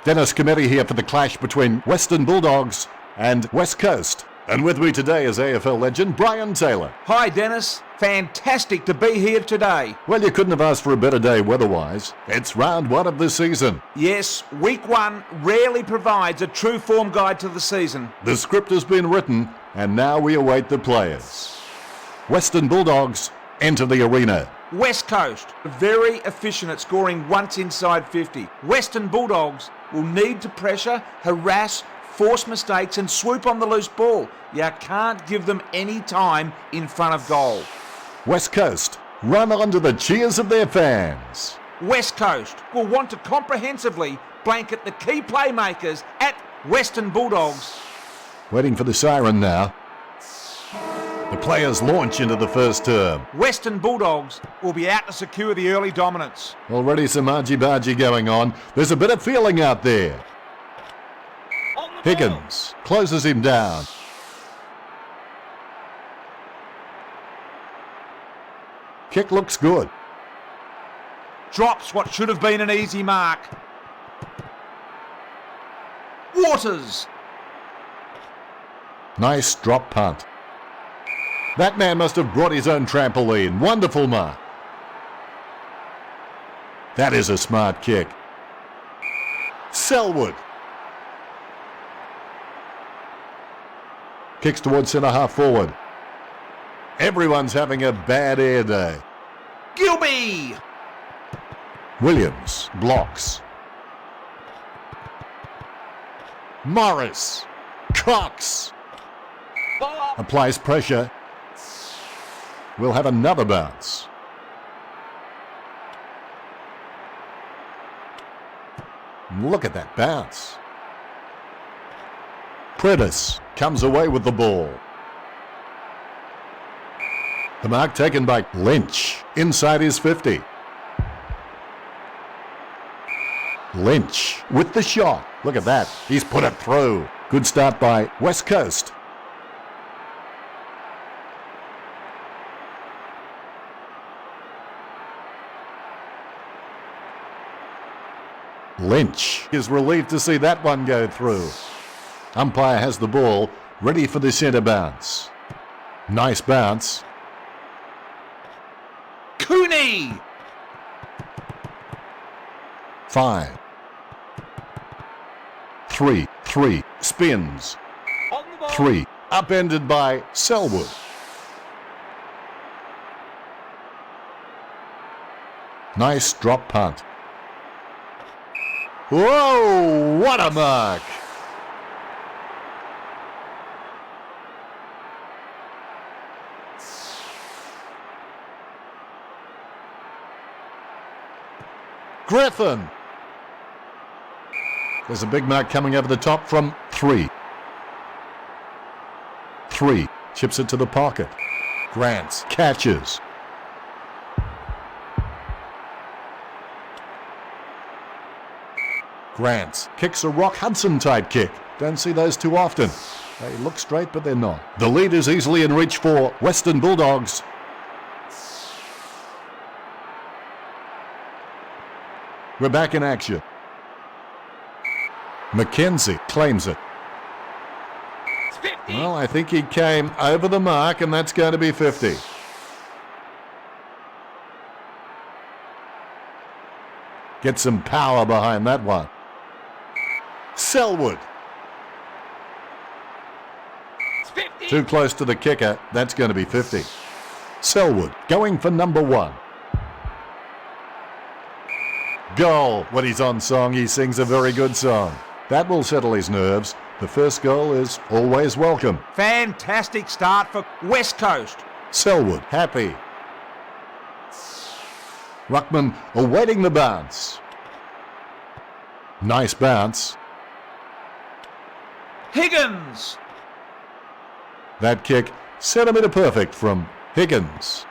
Dennis Committee here for the clash between Western Bulldogs and West Coast. And with me today is AFL legend Brian Taylor. Hi Dennis, fantastic to be here today. Well, you couldn't have asked for a better day weather-wise. It's round one of the season. Yes, week one rarely provides a true form guide to the season. The script has been written and now we await the players. Western Bulldogs enter the arena. West Coast, very efficient at scoring once inside 50. Western Bulldogs will need to pressure, harass, force mistakes and swoop on the loose ball. You can't give them any time in front of goal. West Coast run onto the cheers of their fans. West Coast will want to comprehensively blanket the key playmakers at Western Bulldogs. Waiting for the siren now. The players launch into the first term. Western Bulldogs will be out to secure the early dominance. Already some argy-bargy going on. There's a bit of feeling out there. Higgins closes him down. Kick looks good. Drops what should have been an easy mark. Waters. Nice drop punt. That man must have brought his own trampoline. Wonderful mark. That is a smart kick. Selwood. Kicks towards centre half forward. Everyone's having a bad air day. Gilby. Williams blocks. Morris. Cox. Applies pressure. We'll have another bounce. Look at that bounce. Prentice comes away with the ball. The mark taken by Lynch inside his 50. Lynch with the shot. Look at that. He's put it through. Good start by West Coast. Lynch is relieved to see that one go through. Umpire has the ball, ready for the centre bounce. Nice bounce. Cooney. 5. 3. Spins. 3. Upended by Selwood. Nice drop punt. Whoa, what a mark! Griffin. There's a big mark coming over the top from 3. 3 chips it to the pocket. Grants catches. Grants kicks a Rock Hudson type kick. Don't see those too often. They look straight, but they're not. The lead is easily in reach for Western Bulldogs. We're back in action. McKenzie claims it. Well, I think he came over the mark, and that's going to be 50. Get some power behind that one. Selwood. Too close to the kicker. That's going to be 50. Selwood going for number 1. Goal. When he's on song, he sings a very good song. That will settle his nerves. The first goal is always welcome. Fantastic start for West Coast. Selwood happy. Ruckman awaiting the bounce. Nice bounce. Higgins. That kick centimetre perfect from Higgins.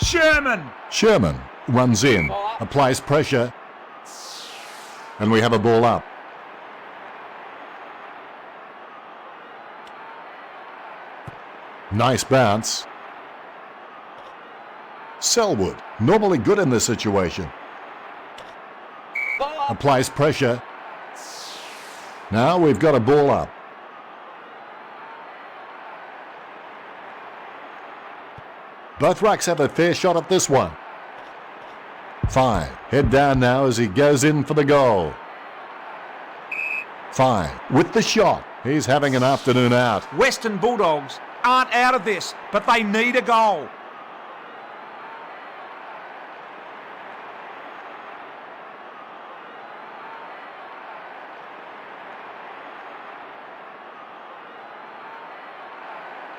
Sherman runs in, applies pressure, and we have a ball up. Nice bounce. Selwood, normally good in this situation. Applies pressure. Now we've got a ball up. Both rucks have a fair shot at this one. 5. Head down now as he goes in for the goal. 5. With the shot. He's having an afternoon out. Western Bulldogs aren't out of this, but they need a goal.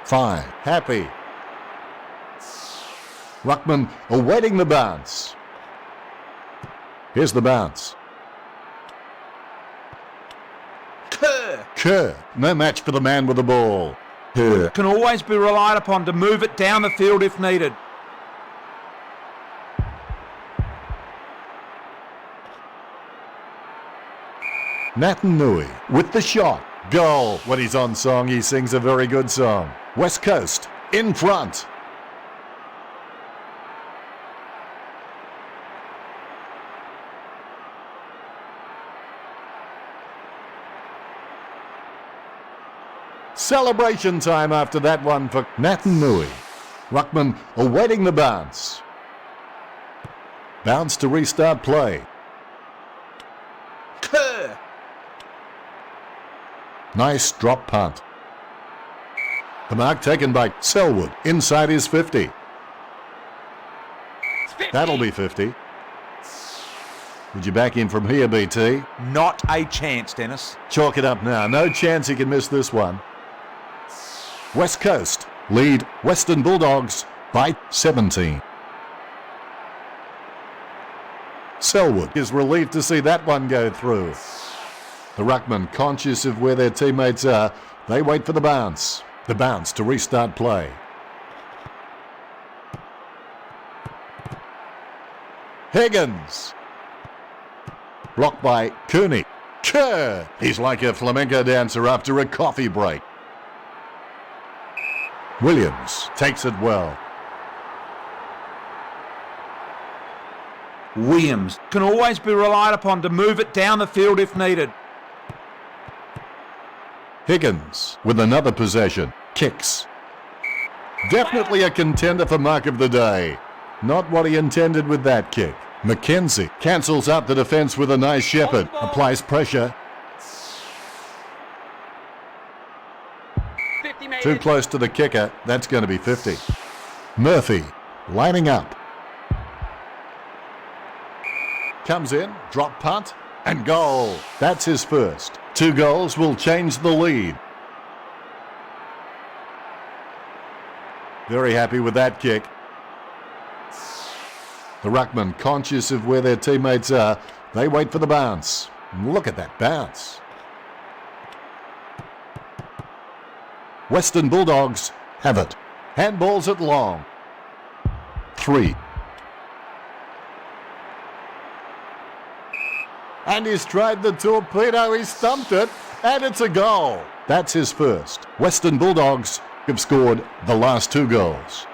Fine. Happy. Ruckman awaiting the bounce. Here's the bounce. Kerr. No match for the man with the ball. Kerr can always be relied upon to move it down the field if needed. Natanui with the shot. Goal. When he's on song, he sings a very good song. West Coast in front. Celebration time after that one for Natanui. Ruckman awaiting the bounce. Bounce to restart play. Kerr. Nice drop punt. The mark taken by Selwood inside his 50. That'll be 50. Would you back in from here, BT? Not a chance, Dennis. Chalk it up now. No chance he can miss this one. West Coast lead Western Bulldogs by 17. Selwood is relieved to see that one go through. The ruckman, conscious of where their teammates are, they wait for the bounce. The bounce to restart play. Higgins. Blocked by Cooney. Kerr. He's like a flamenco dancer after a coffee break. Williams takes it well. Williams can always be relied upon to move it down the field if needed. Higgins with another possession. Kicks. Definitely a contender for mark of the day. Not what he intended with that kick. McKenzie cancels out the defence with a nice shepherd. Applies pressure. Too close to the kicker. That's going to be 50. Murphy lining up. Comes in, drop punt, and goal. That's his first. 2 goals will change the lead. Very happy with that kick. The ruckman, conscious of where their teammates are, they wait for the bounce. Look at that bounce. Western Bulldogs have it. Handballs it long. 3. And he's tried the torpedo, he stumped it, and it's a goal. That's his first. Western Bulldogs have scored the last 2 goals.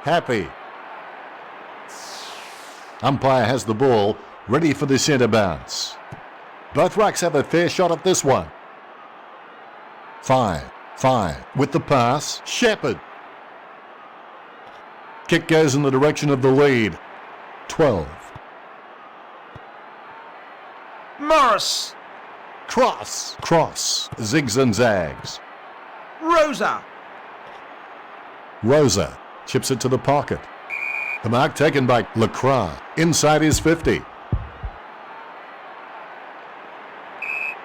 Happy. Umpire has the ball, ready for the centre bounce. Both rucks have a fair shot at this one. 5. With the pass, Shepherd. Kick goes in the direction of the lead. 12. Morris. Cross. Zigs and zags. Rosa. Chips it to the pocket. The mark taken by Lacroix inside his 50.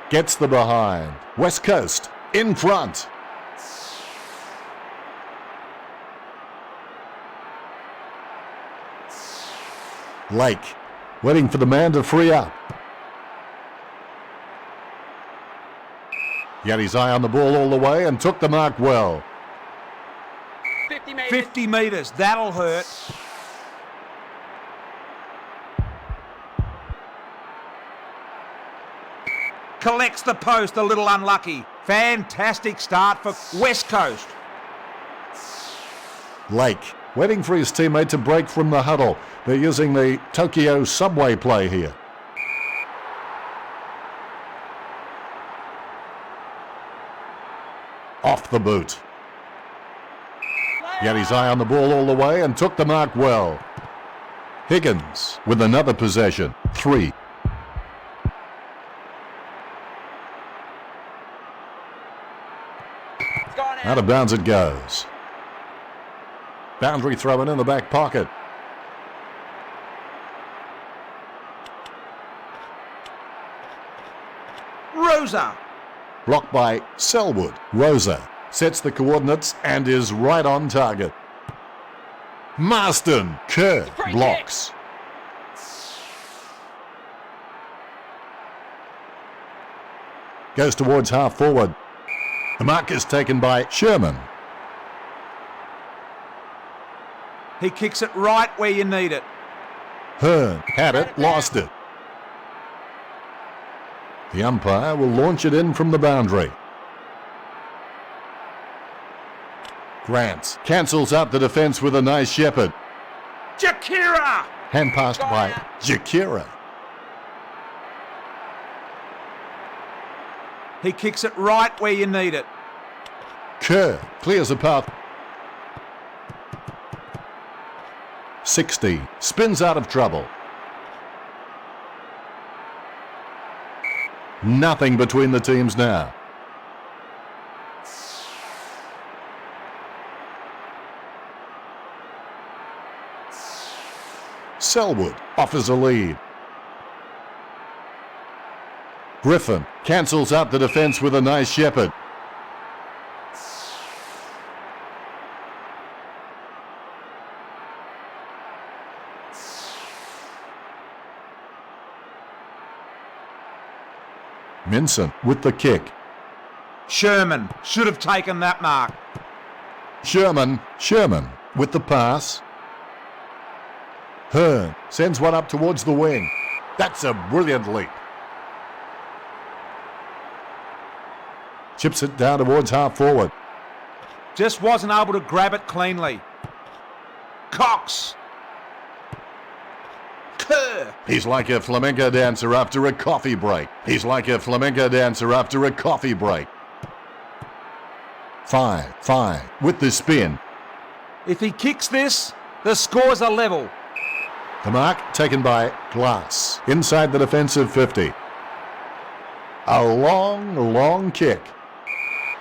Gets the behind. West Coast in front. Lake waiting for the man to free up. He had his eye on the ball all the way and took the mark well. 50 metres, that'll hurt. collects the post, a little unlucky. Fantastic start for West Coast. Lake, waiting for his teammate to break from the huddle. They're using the Tokyo subway play here. Off the boot. He had his eye on the ball all the way and took the mark well. Higgins with another possession. 3. Out of bounds it goes. Boundary thrown in the back pocket. Rosa. Blocked by Selwood. Rosa sets the coordinates and is right on target. Marston. Kerr blocks. Goes towards half forward. The mark is taken by Sherman. He kicks it right where you need it. Hearn had it, lost it. The umpire will launch it in from the boundary. Grant cancels out the defence with a nice shepherd. Jakira! Hand passed by Jakira. He kicks it right where you need it. Kerr clears the path. 60 spins out of trouble. Nothing between the teams now. Selwood offers a lead. Griffin cancels out the defence with a nice shepherd. Minson with the kick. Sherman should have taken that mark. Sherman with the pass. Hearn sends one up towards the wing. That's a brilliant leap. Chips it down towards half forward. Just wasn't able to grab it cleanly. Cox. Kerr. He's like a flamenco dancer after a coffee break. He's like a flamenco dancer after a coffee break. 5 with the spin. If he kicks this, the scores are level. The mark taken by Glass inside the defensive 50. A long kick.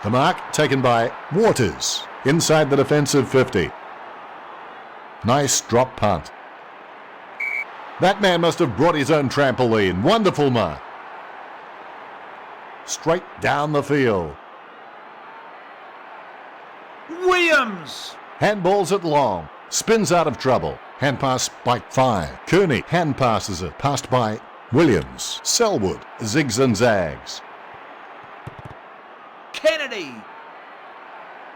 The mark taken by Waters inside the defensive 50. Nice drop punt. That man must have brought his own trampoline. Wonderful mark. Straight down the field. Williams. Handballs it long. Spins out of trouble. Hand pass by 5. Cooney hand passes it. Passed by Williams. Selwood zigs and zags. Kennedy.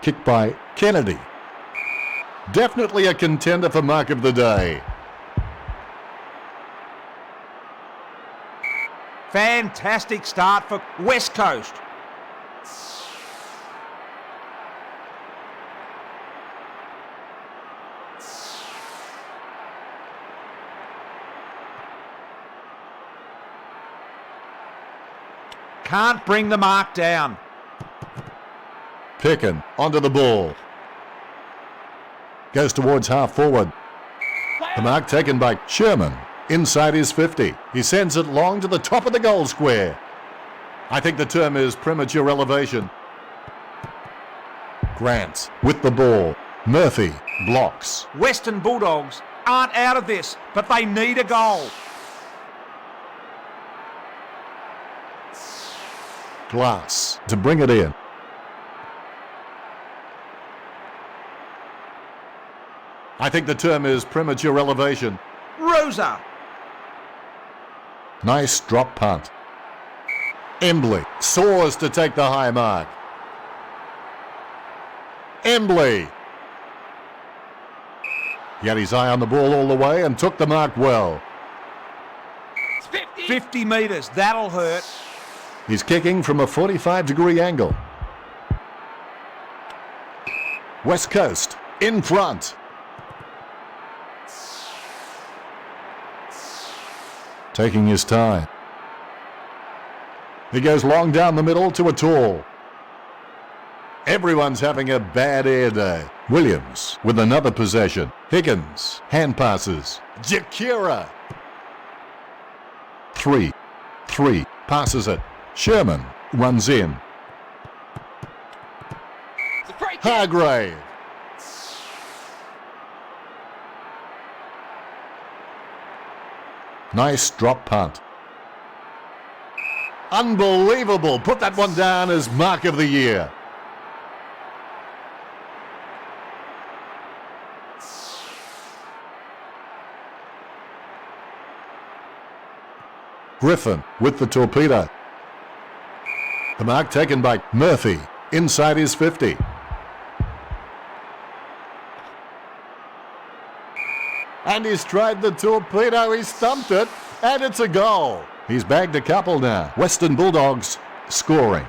Kick by Kennedy. Definitely a contender for mark of the day. Fantastic start for West Coast. Can't bring the mark down. Pickin onto the ball. Goes towards half forward. The mark taken by Sherman. Inside his 50. He sends it long to the top of the goal square. I think the term is premature elevation. Grant with the ball. Murphy blocks. Western Bulldogs aren't out of this, but they need a goal. Glass to bring it in. I think the term is premature elevation. Rosa. Nice drop punt. Embley soars to take the high mark. Embley. He had his eye on the ball all the way and took the mark well. 50 metres, that'll hurt. He's kicking from a 45-degree angle. West Coast in front. Taking his time. He goes long down the middle to a tall. Everyone's having a bad air day. Williams with another possession. Higgins, hand passes. Jakira. 3, passes it. Sherman runs in. Hargrave. Nice drop punt. Unbelievable. Put that one down as mark of the year. Griffin with the torpedo. The mark taken by Murphy inside his 50. And he's tried the torpedo, he stumped it, and it's a goal. He's bagged a couple now. Western Bulldogs scoring.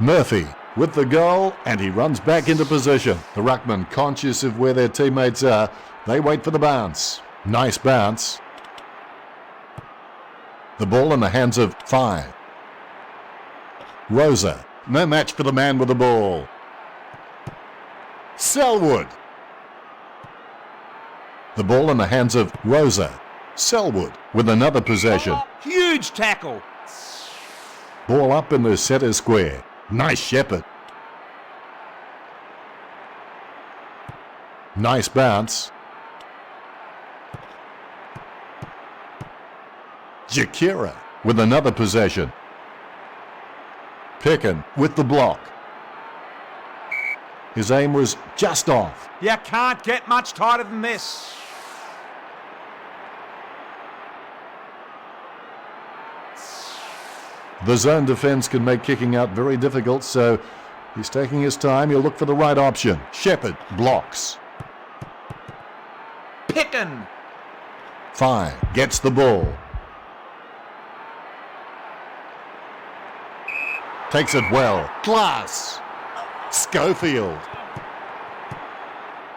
Murphy with the goal, and he runs back into position. The ruckman, conscious of where their teammates are, they wait for the bounce. Nice bounce. The ball in the hands of 5. Rosa, no match for the man with the ball. Selwood. The ball in the hands of Rosa. Selwood with another possession. Huge tackle. Ball up in the centre square. Nice shepherd. Nice bounce. Jakira with another possession. Pickin with the block. His aim was just off. You can't get much tighter than this. The zone defence can make kicking out very difficult, so he's taking his time. He'll look for the right option. Shepherd blocks. Pickin. 5 gets the ball. Takes it well. Glass. Schofield.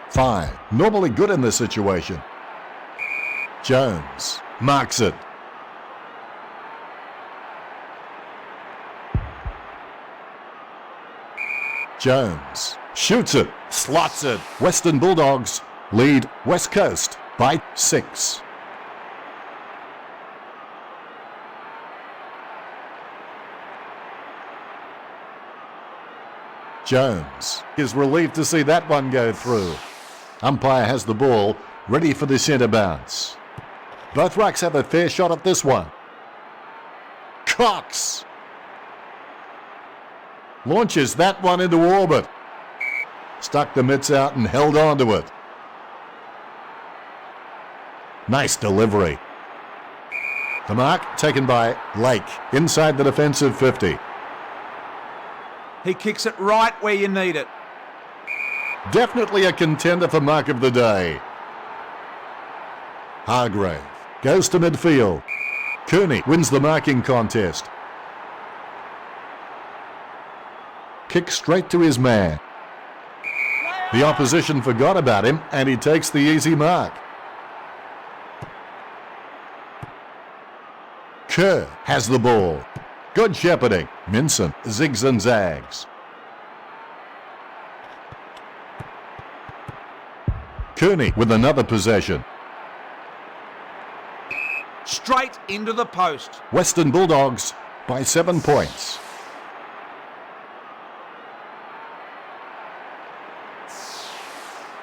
5. Normally good in this situation. Jones marks it. Jones shoots it, slots it. Western Bulldogs lead West Coast by 6. Jones is relieved to see that one go through. Umpire has the ball, ready for the centre bounce. Both rucks have a fair shot at this one. Cox launches that one into orbit. Stuck the mitts out and held on to it. Nice delivery. The mark taken by Lake inside the defensive 50. He kicks it right where you need it. Definitely a contender for mark of the day. Hargrave goes to midfield. Cooney wins the marking contest. Kick straight to his man. The opposition forgot about him and he takes the easy mark. Kerr has the ball. Good shepherding. Minson zigs and zags. Cooney with another possession. Straight into the post. Western Bulldogs by 7 points.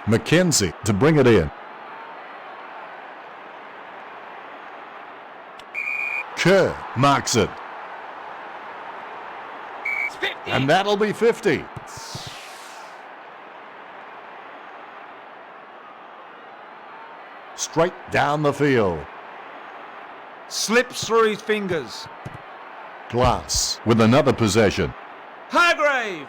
Mackenzie to bring it in. Kerr marks it. And that'll be 50. Straight down the field. Slips through his fingers. Glass with another possession. Hargrave.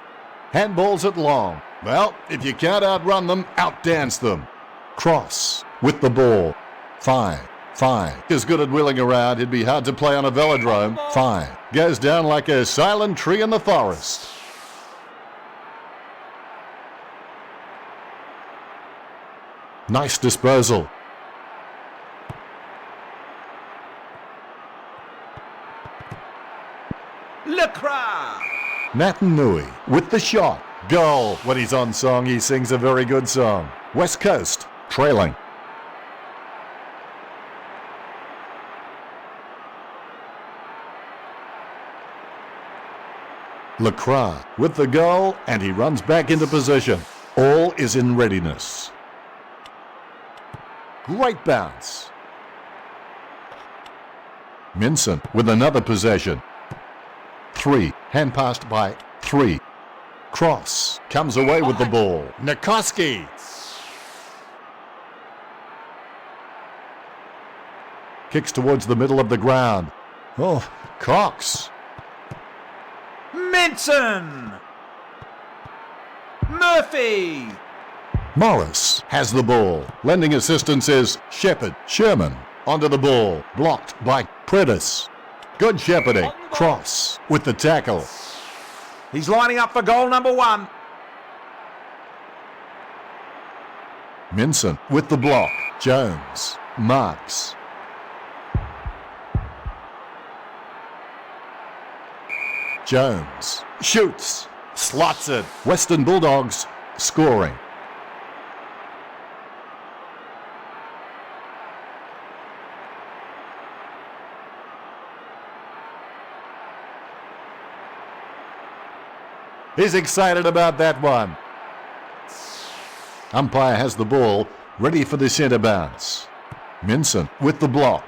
Handballs it long. Well, if you can't outrun them, outdance them. Cross with the ball. 5. Is good at wheeling around. He'd be hard to play on a velodrome. 5. Goes down like a silent tree in the forest. Nice disposal. Lacra! Natanui with the shot. Goal. When he's on song, he sings a very good song. West Coast trailing. Lacra with the goal, and he runs back into position. All is in readiness. Great bounce. Minson with another possession. 3. Hand passed by 3. Cross comes away with the ball. Nikoski. Kicks towards the middle of the ground. Oh, Cox. Minson! Murphy! Morris has the ball. Lending assistance is Shepherd. Sherman onto the ball. Blocked by Predis. Good shepherding. Cross with the tackle. He's lining up for goal number 1. Minson with the block. Jones marks. Jones shoots. Slots it. Western Bulldogs scoring. He's excited about that one. Umpire has the ball, ready for the centre bounce. Minson with the block.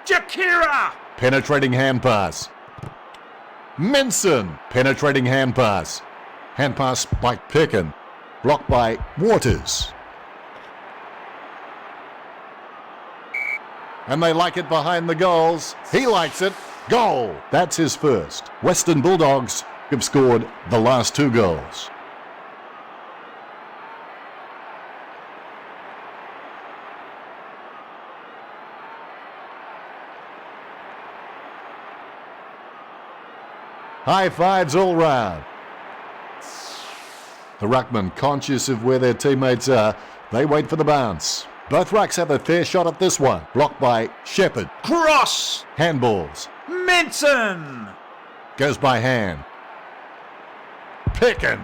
Jakira! Penetrating hand pass. Minson, penetrating hand pass. Hand pass by Pickin. Blocked by Waters. And they like it behind the goals. He likes it. Goal! That's his first. Western Bulldogs have scored the last 2 goals. High fives all round. The ruckman, conscious of where their teammates are, they wait for the bounce. Both rucks have a fair shot at this one. Blocked by Shepherd. Cross! Handballs. Minson! Goes by hand. Pickin.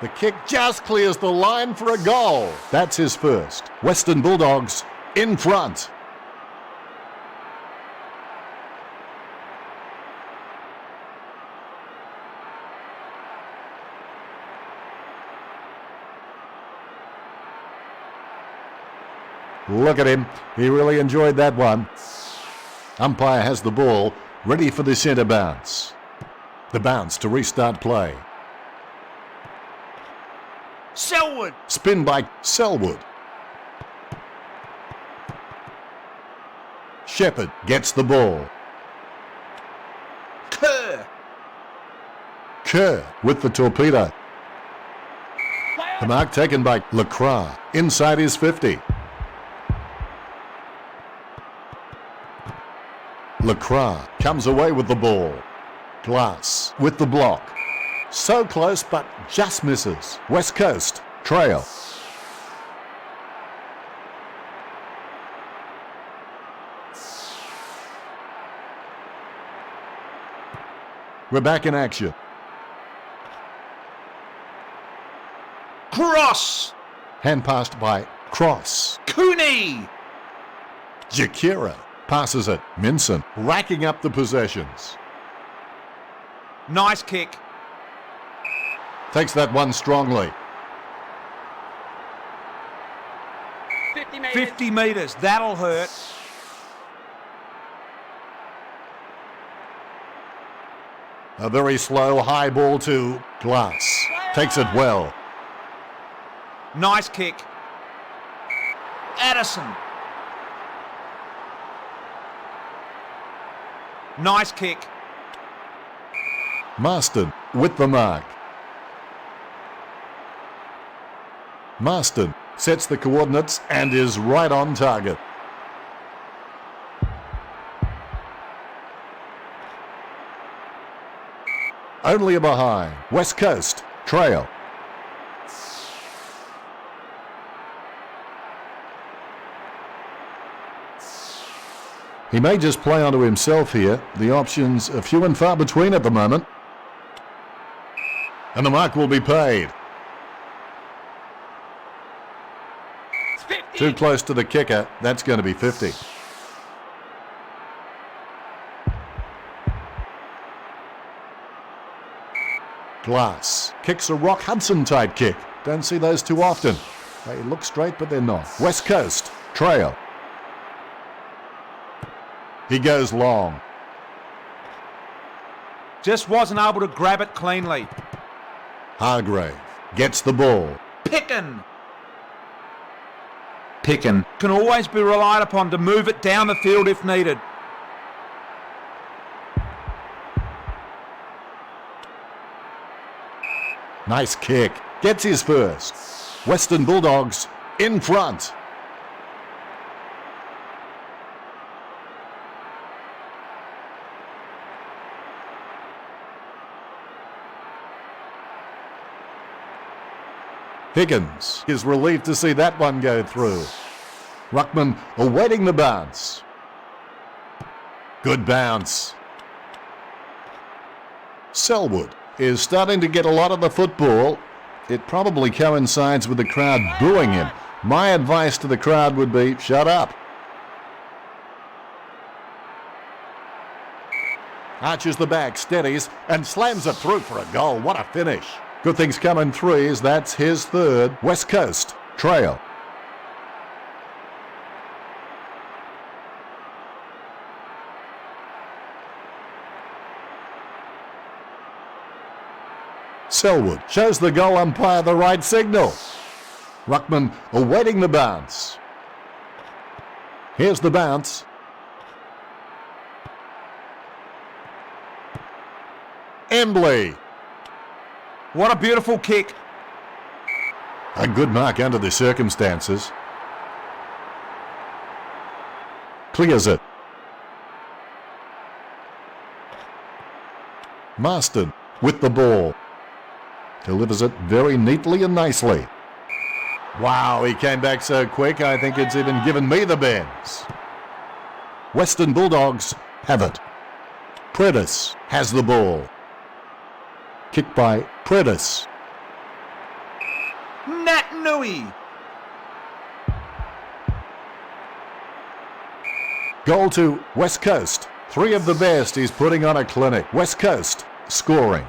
The kick just clears the line for a goal. That's his first. Western Bulldogs in front. Look at him. He really enjoyed that one. Umpire has the ball, ready for the centre bounce. The bounce to restart play. Selwood! Spin by Selwood. Shepherd gets the ball. Kerr with the torpedo. The mark taken by Lacra. Inside his 50. Lacra comes away with the ball. Glass with the block. So close but just misses. West Coast trail. We're back in action. Cross! Hand passed by Cross. Cooney! Jakira passes it. Minson racking up the possessions. Nice kick. Takes that one strongly. 50 metres. That'll hurt. A very slow high ball to Glass. Takes it well. Nice kick. Addison. Nice kick. Marston with the mark. Marston sets the coordinates and is right on target. Only a behind. West Coast trail. He may just play onto himself here. The options are few and far between at the moment. And the mark will be paid. Too close to the kicker. That's going to be 50. Glass kicks a Rock Hudson type kick. Don't see those too often. They look straight, but they're not. West Coast trail. He goes long. Just wasn't able to grab it cleanly. Hargrave gets the ball. Pickin can always be relied upon to move it down the field if needed. Nice kick. Gets his first. Western Bulldogs in front. Higgins is relieved to see that one go through. Ruckman awaiting the bounce. Good bounce. Selwood is starting to get a lot of the football. It probably coincides with the crowd booing him. My advice to the crowd would be, shut up. Arches the back, steadies, and slams it through for a goal. What a finish. Good things come in threes. That's his third. West Coast trail. Selwood shows the goal umpire the right signal. Ruckman awaiting the bounce. Here's the bounce. Embley. What a beautiful kick. A good mark under the circumstances. Clears it. Marston with the ball. Delivers it very neatly and nicely. Wow, he came back so quick, I think it's even given me the bends. Western Bulldogs have it. Predis has the ball. Kick by Predis. Nat Nui. Goal to West Coast. 3 of the best. He's putting on a clinic. West Coast scoring.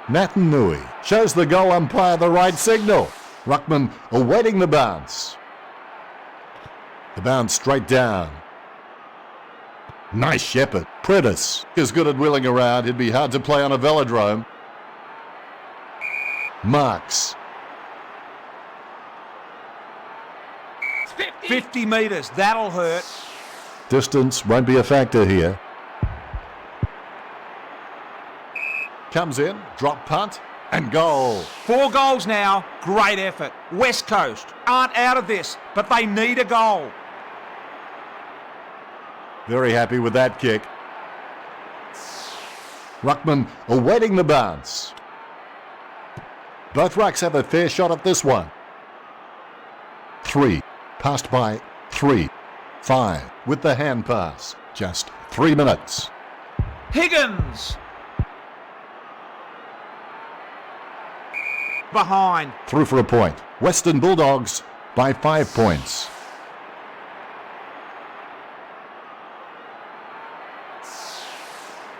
Natanui shows the goal umpire the right signal. Ruckman awaiting the bounce. The bounce straight down. Nice shepherd. Predis is good at wheeling around. It'd be hard to play on a velodrome. Marks. 50 metres. That'll hurt. Distance won't be a factor here. Comes in, drop punt, and goal. 4 goals now. Great effort. West Coast aren't out of this, but they need a goal. Very happy with that kick. Ruckman awaiting the bounce. Both rucks have a fair shot at this one. 3. Passed by 3. 5 with the hand pass. Just 3 minutes. Higgins. Behind. Through for a point. Western Bulldogs by 5 points.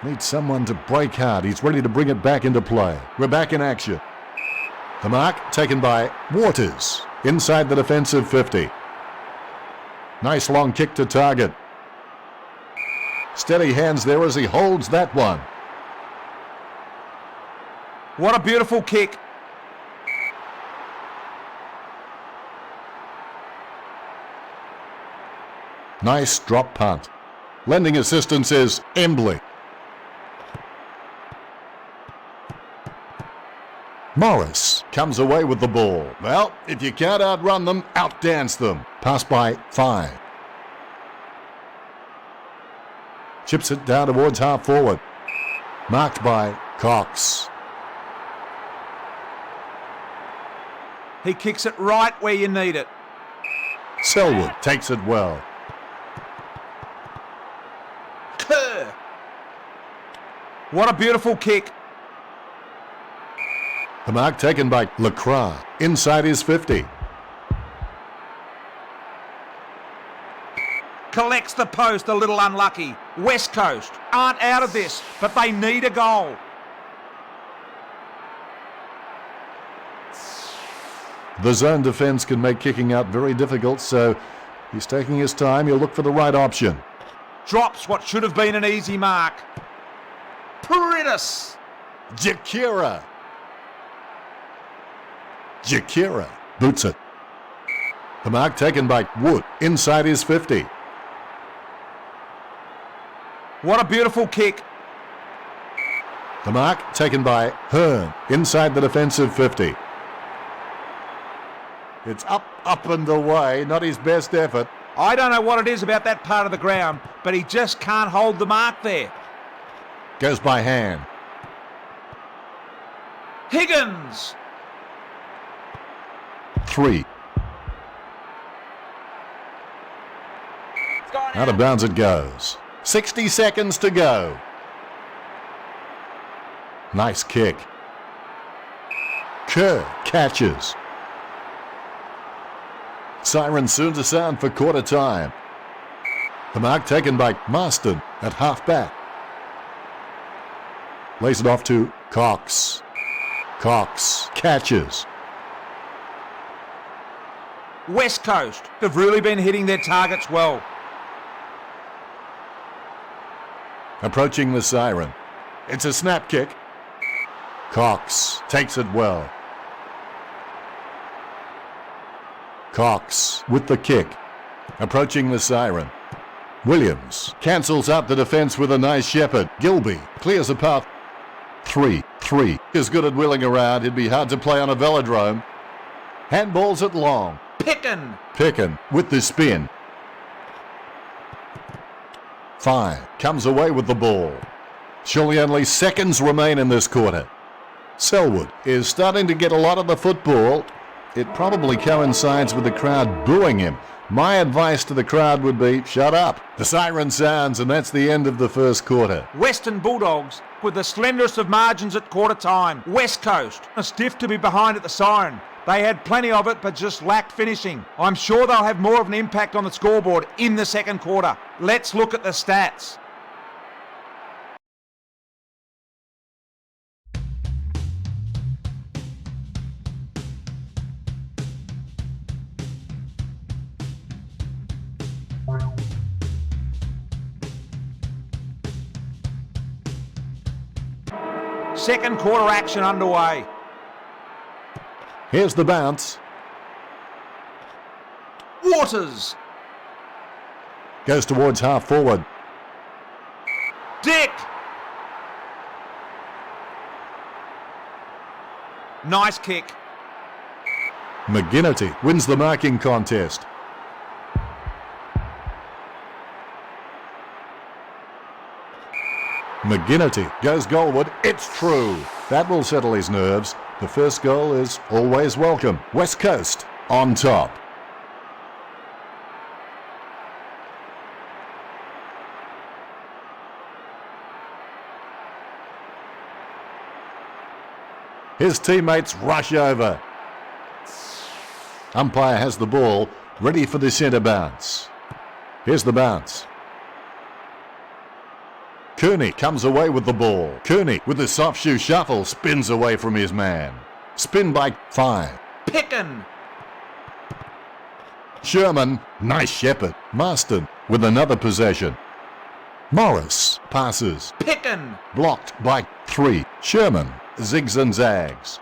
Needs someone to break hard. He's ready to bring it back into play. We're back in action. The mark taken by Waters inside the defensive 50. Nice long kick to target. Steady hands there as he holds that one. What a beautiful kick. Nice drop punt. Lending assistance is Embley. Morris comes away with the ball. Well, if you can't outrun them, outdance them. Pass by 5. Chips it down towards half forward. Marked by Cox. He kicks it right where you need it. Selwood takes it well. Kerr. What a beautiful kick. The mark taken by Lacroix. Inside his 50. Collects the post, a little unlucky. West Coast aren't out of this, but they need a goal. The zone defence can make kicking out very difficult, so he's taking his time. He'll look for the right option. Drops what should have been an easy mark. Paridis. Jakira boots it. The mark taken by Wood. Inside his 50. What a beautiful kick. The mark taken by Hearn. Inside the defensive 50. It's up and away. Not his best effort. I don't know what it is about that part of the ground, but he just can't hold the mark there. Goes by hand. Higgins. 3. Out of bounds it goes. 60 seconds to go. Nice kick. Kerr catches. Siren soon to sound for quarter time. The mark taken by Marston at half back. Lays it off to Cox. Cox catches. West Coast have really been hitting their targets well. Approaching the siren. It's a snap kick. Cox takes it well. Cox with the kick. Approaching the siren. Williams cancels out the defence with a nice shepherd. Gilby clears a path. 3 is good at wheeling around. It'd be hard to play on a velodrome. Handballs it long. Pickin with the spin. 5 comes away with the ball. Surely only seconds remain in this quarter. Selwood is starting to get a lot of the football. It probably coincides with the crowd booing him. My advice to the crowd would be, shut up. The siren sounds, and that's the end of the first quarter. Western Bulldogs with the slenderest of margins at quarter time. West Coast are stiff to be behind at the siren. They had plenty of it, but just lacked finishing. I'm sure they'll have more of an impact on the scoreboard in the second quarter. Let's look at the stats. Second quarter action underway. Here's the bounce. Waters. Goes towards half forward. Dick. Nice kick. McGinnity wins the marking contest. McGinnity goes goalward. It's true. That will settle his nerves. The first goal is always welcome. West Coast on top. His teammates rush over. Umpire has the ball, ready for the centre bounce. Here's the bounce. Cooney comes away with the ball. Cooney with the soft shoe shuffle spins away from his man. Spin by 5. Pickin. Sherman, nice shepherd. Marston with another possession. Morris passes. Pickin. Blocked by 3. Sherman zigs and zags.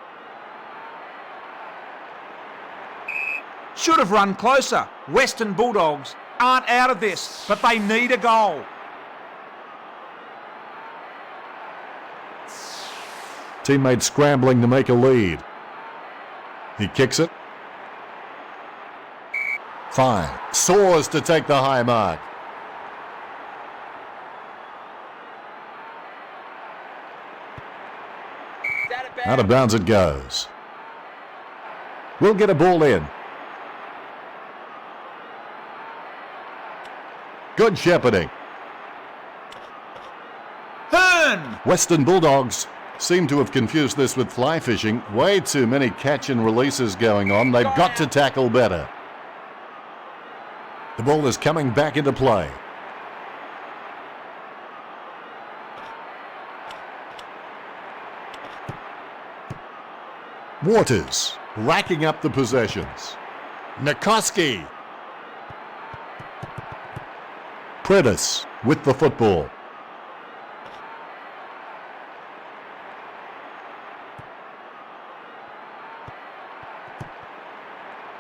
Should have run closer. Western Bulldogs aren't out of this, but they need a goal. Teammate scrambling to make a lead. He kicks it. Fine. Soars to take the high mark. Out of bounds it goes. We'll get a ball in. Good shepherding. Hearn! Western Bulldogs seem to have confused this with fly fishing. Way too many catch and releases going on. They've got to tackle better. The ball is coming back into play. Waters racking up the possessions. Nikoski. Predis with the football.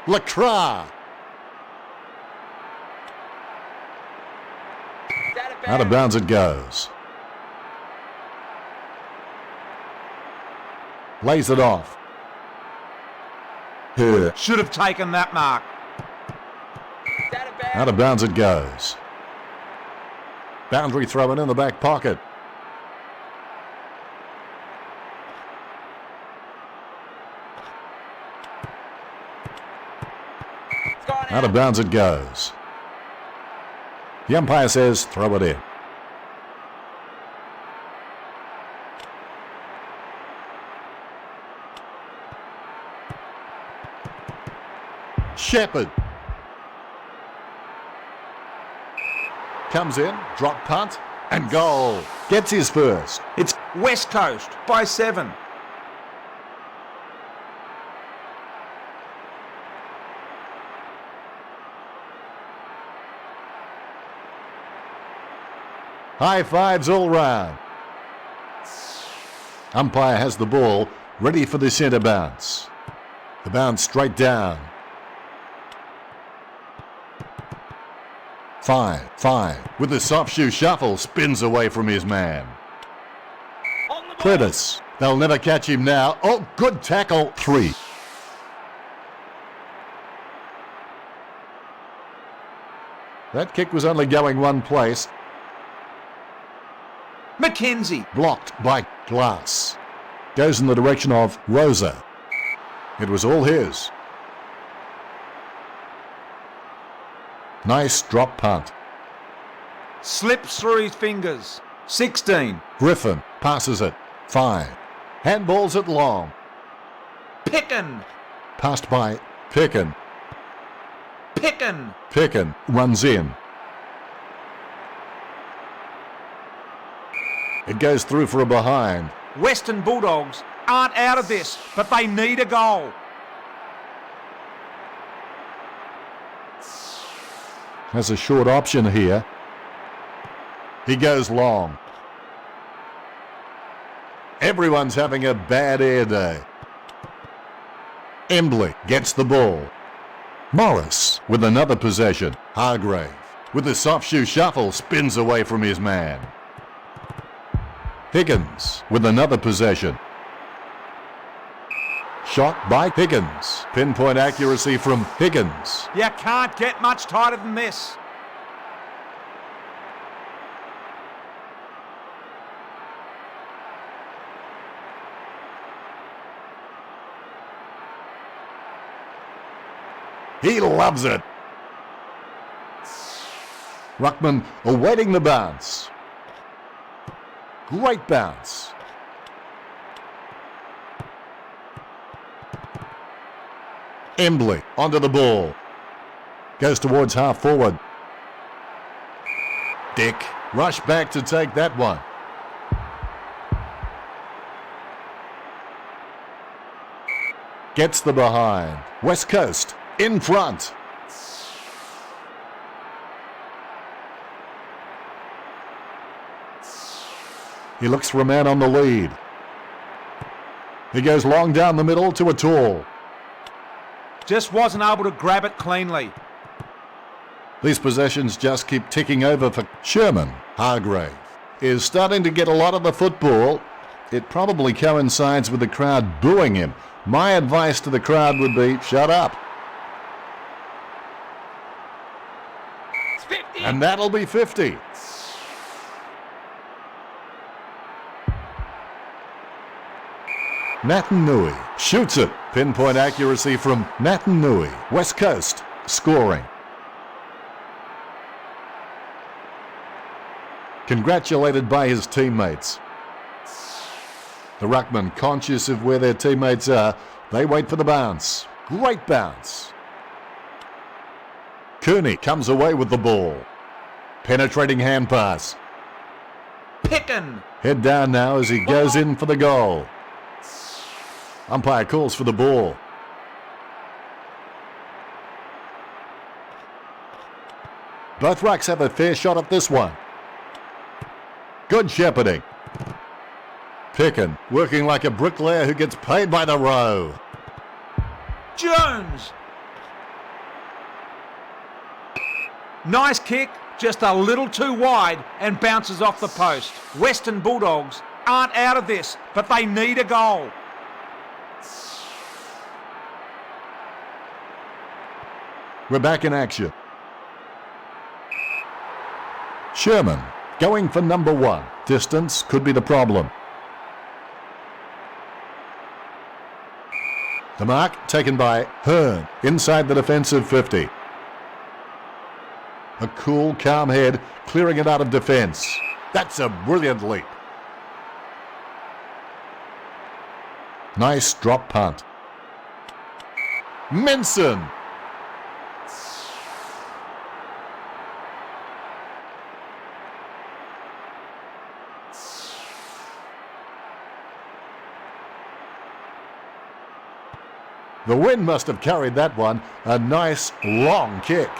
Lacroix. Out of bounds it goes. Lays it off. Here. Should have taken that mark. Out of bounds it goes. Boundary throw in the back pocket. Out of bounds it goes. The umpire says throw it in. Shepherd. Comes in, drop punt, and goal. Gets his first. It's West Coast by 7. High fives all round. Umpire has the ball, ready for the centre bounce. The bounce straight down. Fine. With the soft shoe shuffle, spins away from his man. Predis. They'll never catch him now. Oh, good tackle. 3. That kick was only going one place. Mackenzie. Blocked by Glass. Goes in the direction of Rosa. It was all his. Nice drop punt. Slips through his fingers. 16. Griffin passes it. 5. Handballs it long. Pickin. Passed by Pickin. Pickin runs in. It goes through for a behind. Western Bulldogs aren't out of this, but they need a goal. Has a short option here. He goes long. Everyone's having a bad air day. Embley gets the ball. Morris with another possession. Hargrave with a soft shoe shuffle spins away from his man. Higgins with another possession. Shot by Higgins. Pinpoint accuracy from Higgins. You can't get much tighter than this. He loves it. Ruckman awaiting the bounce. Great bounce. Embley onto the ball. Goes towards half forward. Dick rush back to take that one. Gets the behind. West Coast in front. He looks for a man on the lead. He goes long down the middle to a tall. Just wasn't able to grab it cleanly. These possessions just keep ticking over for Sherman. Hargrave is starting to get a lot of the football. It probably coincides with the crowd booing him. My advice to the crowd would be, shut up. It's 50. And that'll be 50. Natanui shoots it. Pinpoint accuracy from Natanui. West Coast scoring. Congratulated by his teammates. The ruckman, conscious of where their teammates are, they wait for the bounce. Great bounce. Cooney comes away with the ball. Penetrating hand pass. Pickin. Head down now as he goes in for the goal. Umpire calls for the ball. Both rucks have a fair shot at this one. Good shepherding. Pickin working like a bricklayer who gets paid by the row. Jones. Nice kick, just a little too wide and bounces off the post. Western Bulldogs aren't out of this, but they need a goal. We're back in action. Sherman going for number one. Distance could be the problem. The mark taken by Hearn inside the defensive 50. A cool, calm head clearing it out of defence. That's a brilliant leap. Nice drop punt. Minson. The wind must have carried that one. A nice long kick.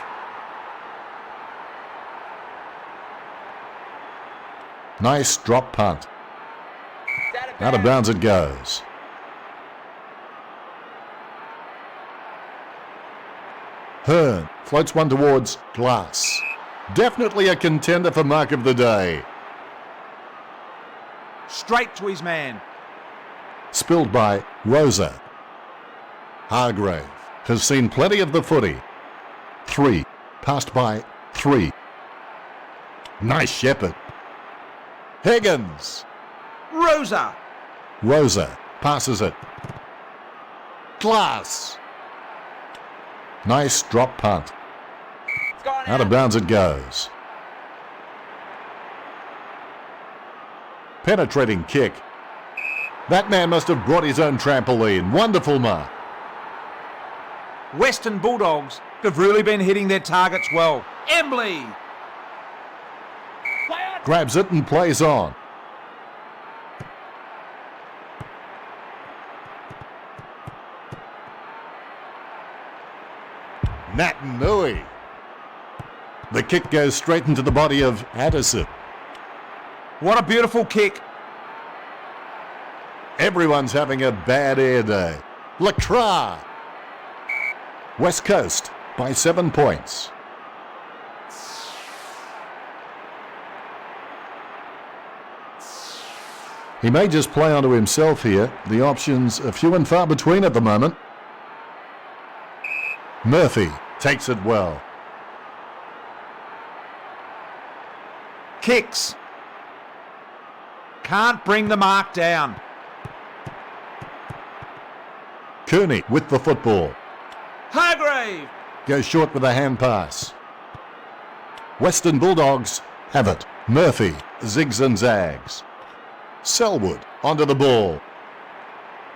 Nice drop punt. Out of bounds it goes. Hearn floats one towards Glass. Definitely a contender for mark of the day. Straight to his man. Spilled by Rosa. Hargrave has seen plenty of the footy. 3. Passed by 3. Nice shepherd. Higgins. Rosa. Rosa passes it. Glass. Nice drop punt. It's gone Out of bounds it goes. Penetrating kick. That man must have brought his own trampoline. Wonderful mark. Western Bulldogs have really been hitting their targets well. Embley. Play on. Grabs it and plays on. Natanui. The kick goes straight into the body of Addison. What a beautiful kick. Everyone's having a bad air day. Lacroix. West Coast by 7 points. He may just play onto himself here. The options are few and far between at the moment. Murphy takes it well. Kicks. Can't bring the mark down. Cooney with the football. Hargrave. Goes short with a hand pass. Western Bulldogs have it. Murphy zigs and zags. Selwood onto the ball.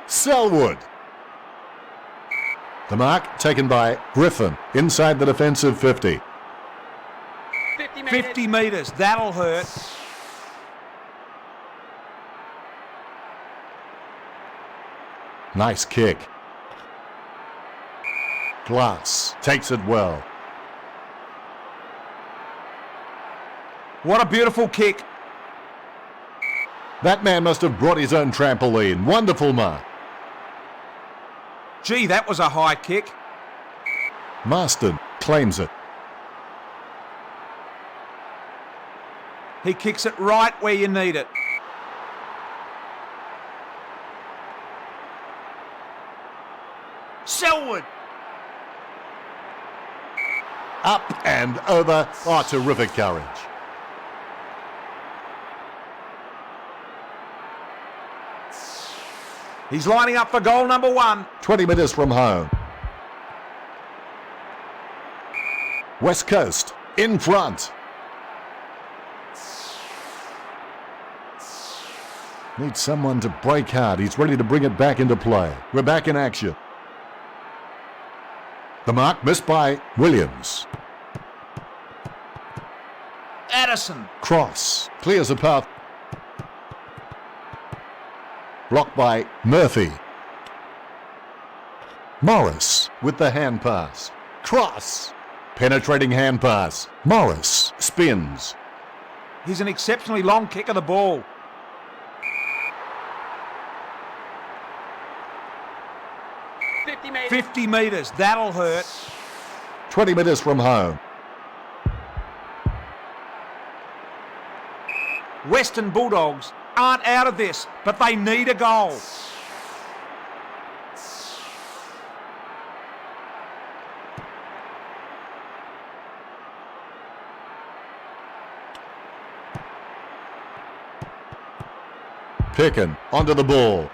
Selwood. The mark taken by Griffin inside the defensive 50. 50 metres. That'll hurt. Nice kick. Glass takes it well. What a beautiful kick. That man must have brought his own trampoline. Wonderful mark. Gee, that was a high kick. Marston claims it. He kicks it right where you need it. Selwood. Up and over. Oh, terrific courage. He's lining up for goal number 1. 20 metres from home. West Coast in front. Needs someone to break hard. He's ready to bring it back into play. We're back in action. The mark missed by Williams. Addison. Cross. Clears the path. Blocked by Murphy. Morris with the hand pass. Cross. Penetrating hand pass. Morris spins. He's an exceptionally long kick of the ball. Meters. 50 metres. That'll hurt. 20 metres from home. Western Bulldogs aren't out of this, but they need a goal. Pickin onto the ball.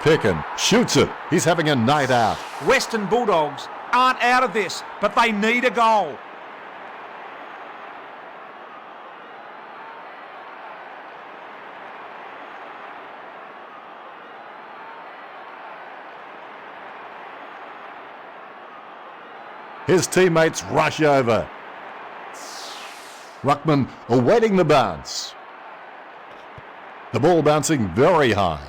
Pickin shoots it. He's having a night out. Western Bulldogs aren't out of this, but they need a goal. His teammates rush over. Ruckman awaiting the bounce. The ball bouncing very high.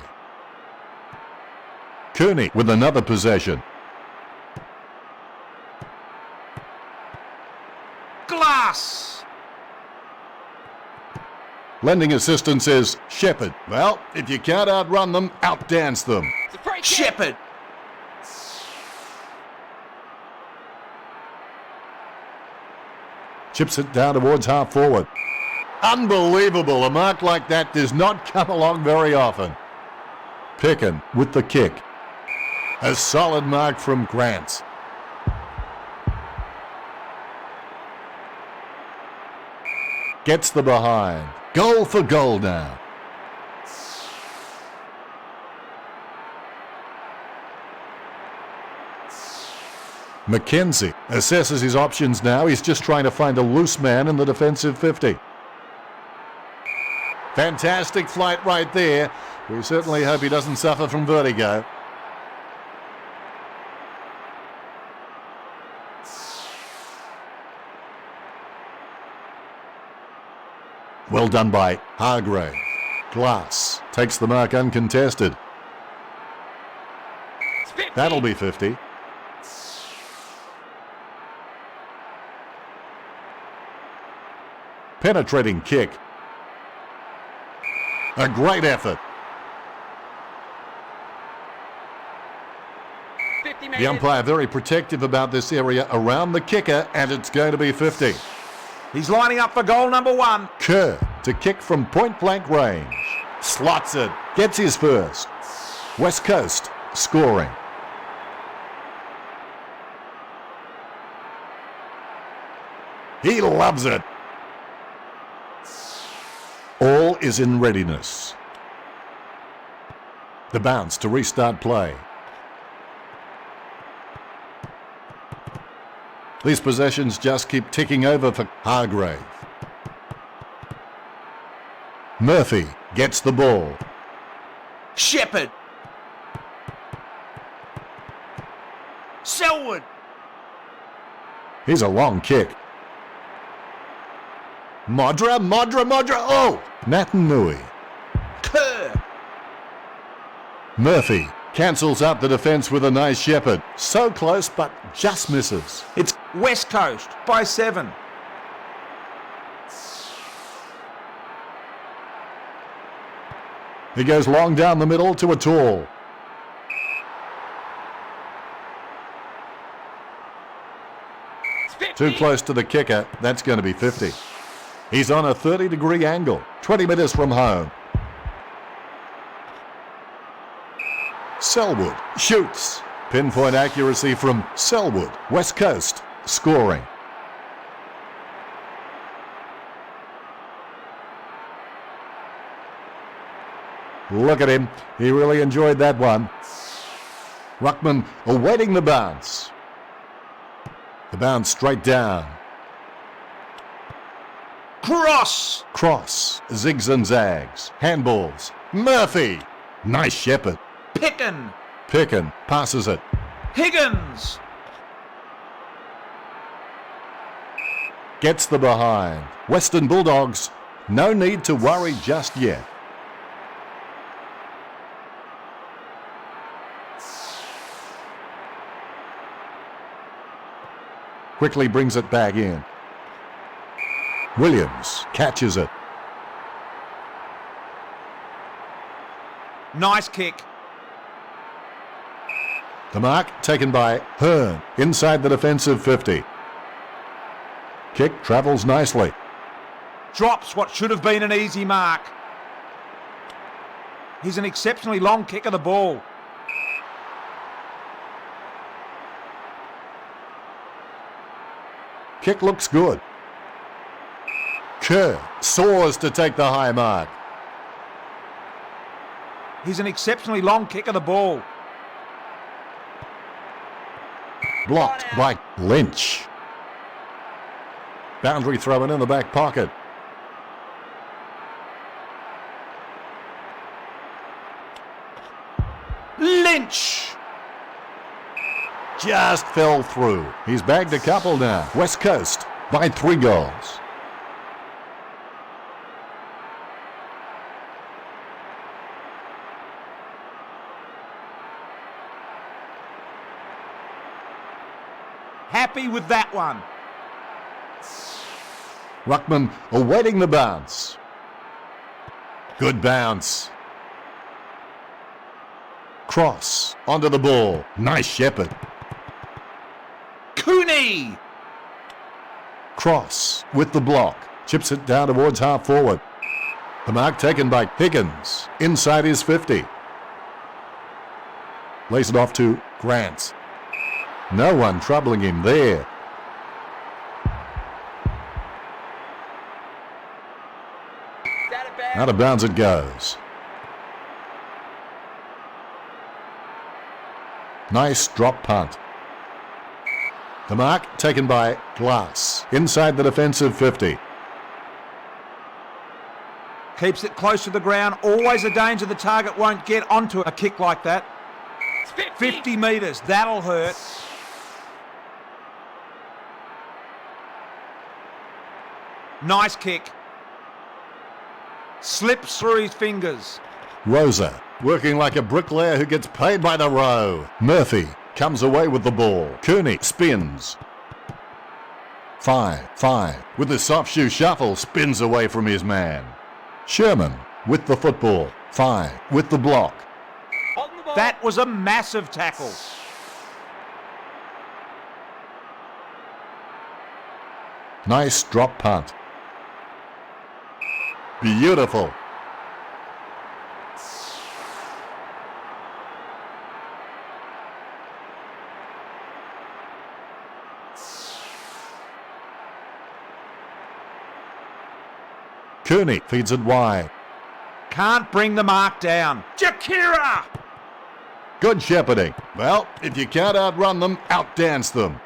Cooney with another possession. Glass. Lending assistance is Shepherd. Well, if you can't outrun them, outdance them. It's a free kick. Shepherd. Chips it down towards half forward. Unbelievable. A mark like that does not come along very often. Pickin with the kick. A solid mark from Grant. Gets the behind. Goal for goal now. Mackenzie assesses his options now. He's just trying to find a loose man in the defensive 50. Fantastic flight right there. We certainly hope he doesn't suffer from vertigo. Well done by Hargrave. Glass takes the mark uncontested. It's 50. That'll be 50. Penetrating kick. A great effort. 50 The meters. umpire very protective about this area around the kicker, and it's going to be 50. He's lining up for goal number 1. Kerr to kick from point-blank range. Slots it. Gets his first. West Coast scoring. He loves it. All is in readiness. The bounce to restart play. These possessions just keep ticking over for Hargrave. Murphy gets the ball. Shepherd. Selwood. Here's a long kick. Modra. Oh! Natanui. Kerr. Murphy cancels out the defence with a nice Shepherd. So close, but just misses. It's West Coast by 7. He goes long down the middle to a tall. It's Too close to the kicker. That's going to be 50. He's on a 30-degree angle, 20 metres from home. Selwood shoots. Pinpoint accuracy from Selwood. West Coast scoring. Look at him. He really enjoyed that one. Ruckman awaiting the bounce. The bounce straight down. Cross. Cross. Zigs and zags. Handballs. Murphy. Nice shepherd. Pickin passes it. Higgins. Gets the behind. Western Bulldogs, no need to worry just yet. Quickly brings it back in. Williams catches it. Nice kick. The mark taken by Hearn inside the defensive 50. Kick travels nicely. Drops what should have been an easy mark. He's an exceptionally long kick of the ball. Kick looks good. Kerr soars to take the high mark. He's an exceptionally long kick of the ball. Blocked by Lynch. Boundary thrown in the back pocket. Lynch. Just fell through. He's bagged a couple now. West Coast by 3 goals. Happy with that one. Ruckman awaiting the bounce. Good bounce. Cross onto the ball. Nice shepherd. Cooney. Cross with the block. Chips it down towards half forward. The mark taken by Higgins inside his 50. Lays it off to Grant. No one troubling him there. Out of bounds it goes. Nice drop punt. The mark taken by Glass inside the defensive 50. Keeps it close to the ground. Always a danger the target won't get onto a kick like that. 50 metres. That'll hurt. Nice kick. Slips through his fingers. Rosa working like a bricklayer who gets paid by the row. Murphy comes away with the ball. Cooney spins. 5 with the soft shoe shuffle spins away from his man. Sherman with the football. 5 with the block. That was a massive tackle. Nice drop punt. Beautiful. Cooney feeds it wide. Can't bring the mark down. Jakira! Good shepherding. Well, if you can't outrun them, outdance them.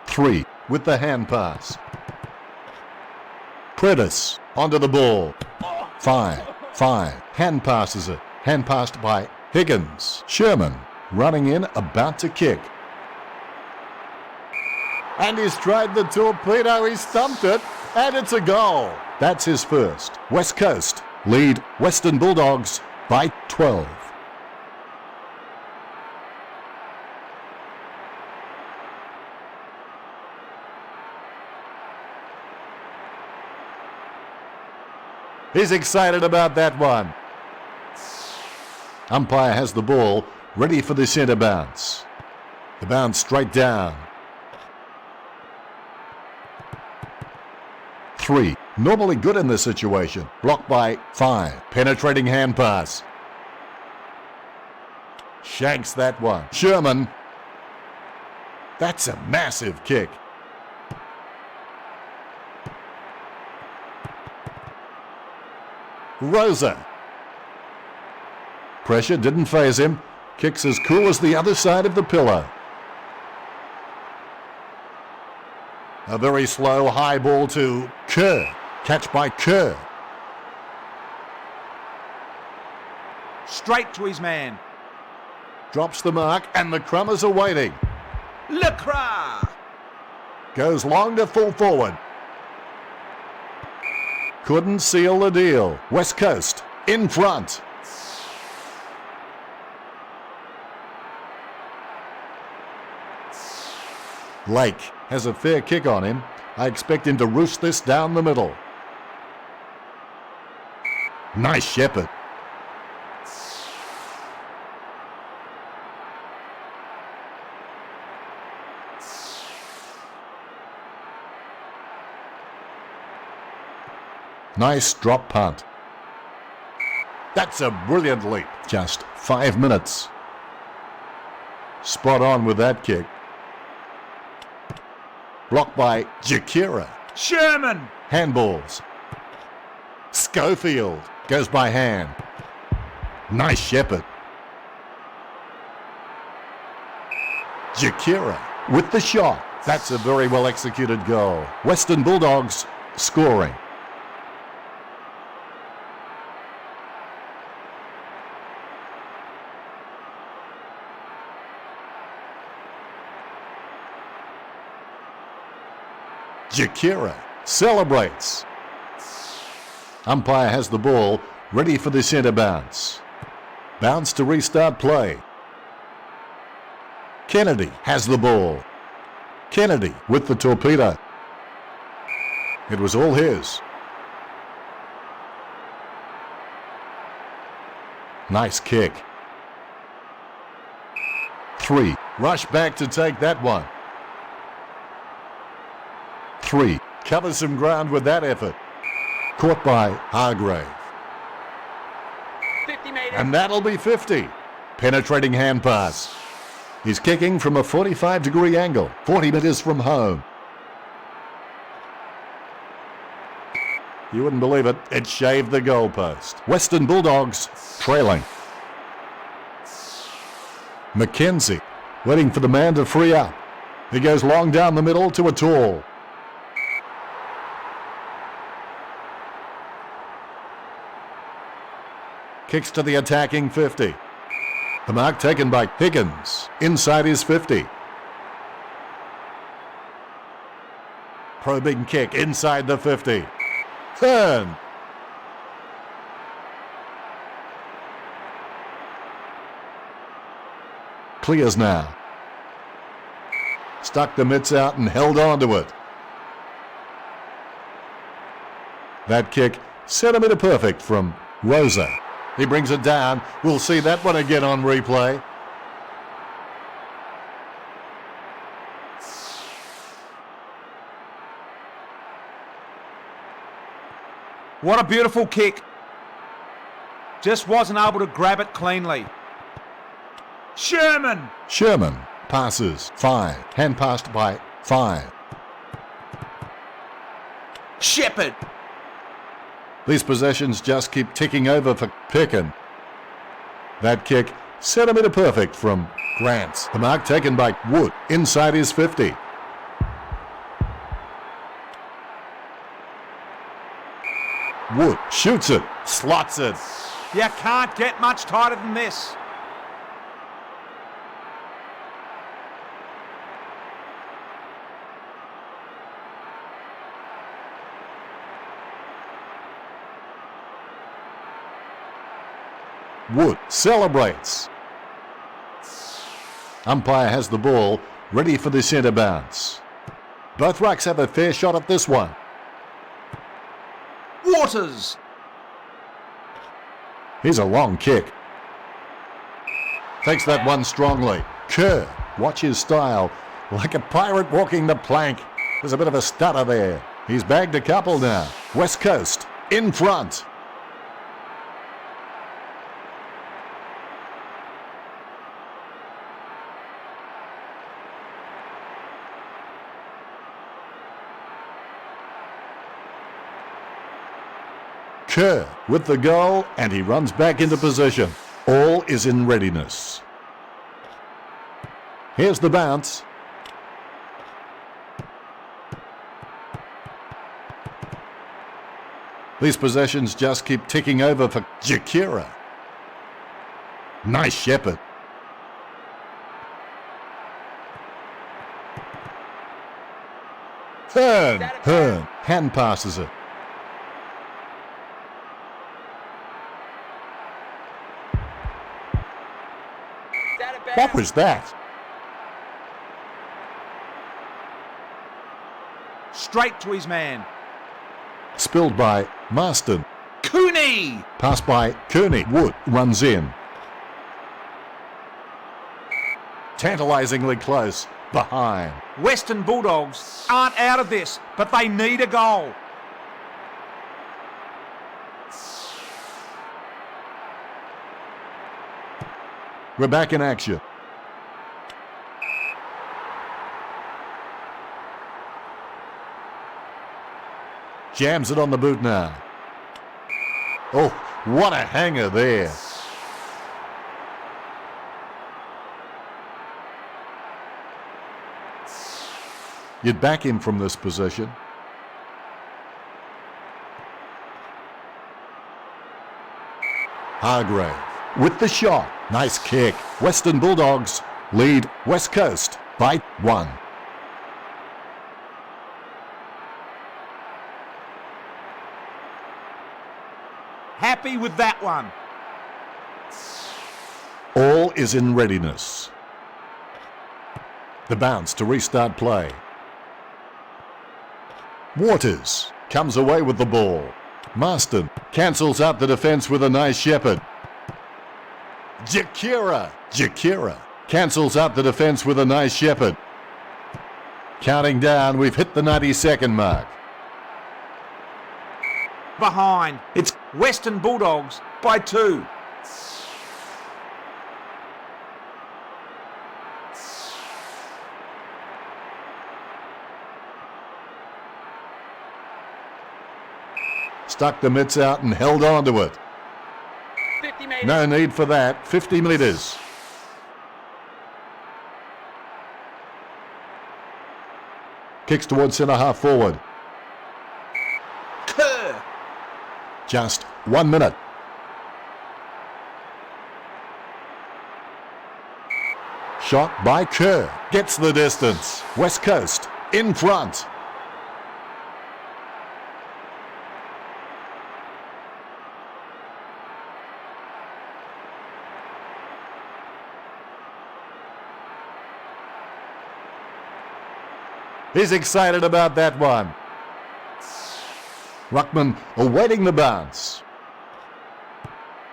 3 with the hand pass. Prentice onto the ball. 5. Hand passes it. Hand passed by Higgins. Sherman running in, about to kick. And he's tried the torpedo. He stumped it, and it's a goal. That's his first. West Coast lead Western Bulldogs by 12. He's excited about that one. Umpire has the ball ready for the centre bounce. The bounce straight down. 3. Normally good in this situation. Blocked by 5. Penetrating hand pass. Shanks that one. Sherman. That's a massive kick. Rosa. Pressure didn't faze him. Kicks as cool as the other side of the pillow. A very slow high ball to Kerr. Catch by Kerr. Straight to his man. Drops the mark and the Crummers are waiting. Lecra! Goes long to full forward. Couldn't seal the deal. West Coast in front. Lake has a fair kick on him. I expect him to roost this down the middle. Nice shepherd. Nice drop punt. That's a brilliant leap. Just 5 minutes. Spot on with that kick. Blocked by Jakira. Sherman! Handballs. Schofield goes by hand. Nice shepherd. Jakira with the shot. That's a very well executed goal. Western Bulldogs scoring. Jakira celebrates. Umpire has the ball, ready for the centre bounce. Bounce to restart play. Kennedy has the ball. Kennedy with the torpedo. It was all his. Nice kick. 3. Rush back to take that one. 3. Covers some ground with that effort. Caught by Hargrave. 50 metres. And that'll be 50. Penetrating hand pass. He's kicking from a 45-degree angle, 40 metres from home. You wouldn't believe it, it shaved the goalpost. Western Bulldogs trailing. Mackenzie waiting for the man to free up. He goes long down the middle to a tall. Kicks to the attacking 50. The mark taken by Higgins. Inside his 50. Probing kick inside the 50. Turn. Clears now. Stuck the mitts out and held on to it. That kick centimetre perfect from Rosa. He brings it down. We'll see that one again on replay. What a beautiful kick. Just wasn't able to grab it cleanly. Sherman! Sherman passes 5. Hand passed by 5. Shepherd! These possessions just keep ticking over for Pickin. That kick, centimetre perfect from Grant. The mark taken by Wood, inside his 50. Wood shoots it, slots it. You can't get much tighter than this. Wood celebrates. Umpire has the ball, ready for the centre bounce. Both rucks have a fair shot at this one. Waters! Here's a long kick. Takes that one strongly. Kerr, watch his style. Like a pirate walking the plank. There's a bit of a stutter there. He's bagged a couple now. West Coast in front. Kerr with the goal, and he runs back into position. All is in readiness. Here's the bounce. These possessions just keep ticking over for Jakira. Nice shepherd. Hearn hand passes it. What was that? Straight to his man. Spilled by Marston. Cooney! Pass by Cooney. Wood runs in. Tantalisingly close. Behind. Western Bulldogs aren't out of this, but they need a goal. We're back in action. Jams it on the boot now. Oh, what a hanger there. You'd back him from this position. Hargrave with the shot. Nice kick. Western Bulldogs lead West Coast by 1. Happy with that one. All is in readiness. The bounce to restart play. Waters comes away with the ball. Marston cancels out the defence with a nice shepherd. Jakira cancels out the defence with a nice shepherd. Counting down, we've hit the 90-second mark. Behind. It's Western Bulldogs by 2. Stuck the mitts out and held on to it. 50 meters. No need for that. 50 metres. Kicks towards centre half forward. Kerr. Just 1 minute. Shot by Kerr. Gets the distance. West Coast in front. He's excited about that one. Ruckman awaiting the bounce.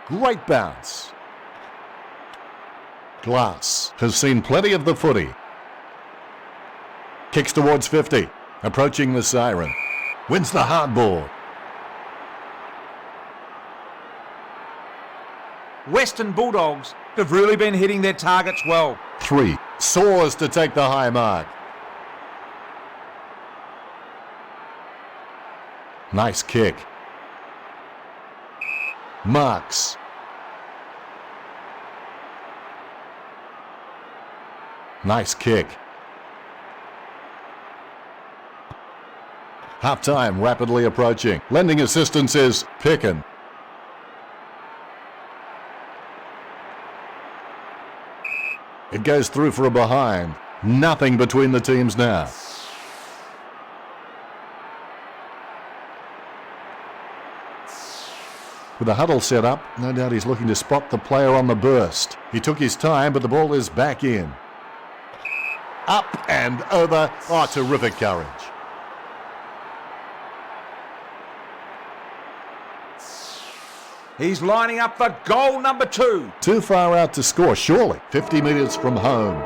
Great bounce. Glass has seen plenty of the footy. Kicks towards 50. Approaching the siren. Wins the hardball. Western Bulldogs have really been hitting their targets well. 3. Soars to take the high mark. Nice kick. Marks. Nice kick. Half-time rapidly approaching. Lending assistance is Pickin. It goes through for a behind. Nothing between the teams now. With the huddle set up, no doubt he's looking to spot the player on the burst. He took his time, but the ball is back in. Up and over. Oh, terrific courage. He's lining up for goal number 2. Too far out to score, surely. 50 metres from home.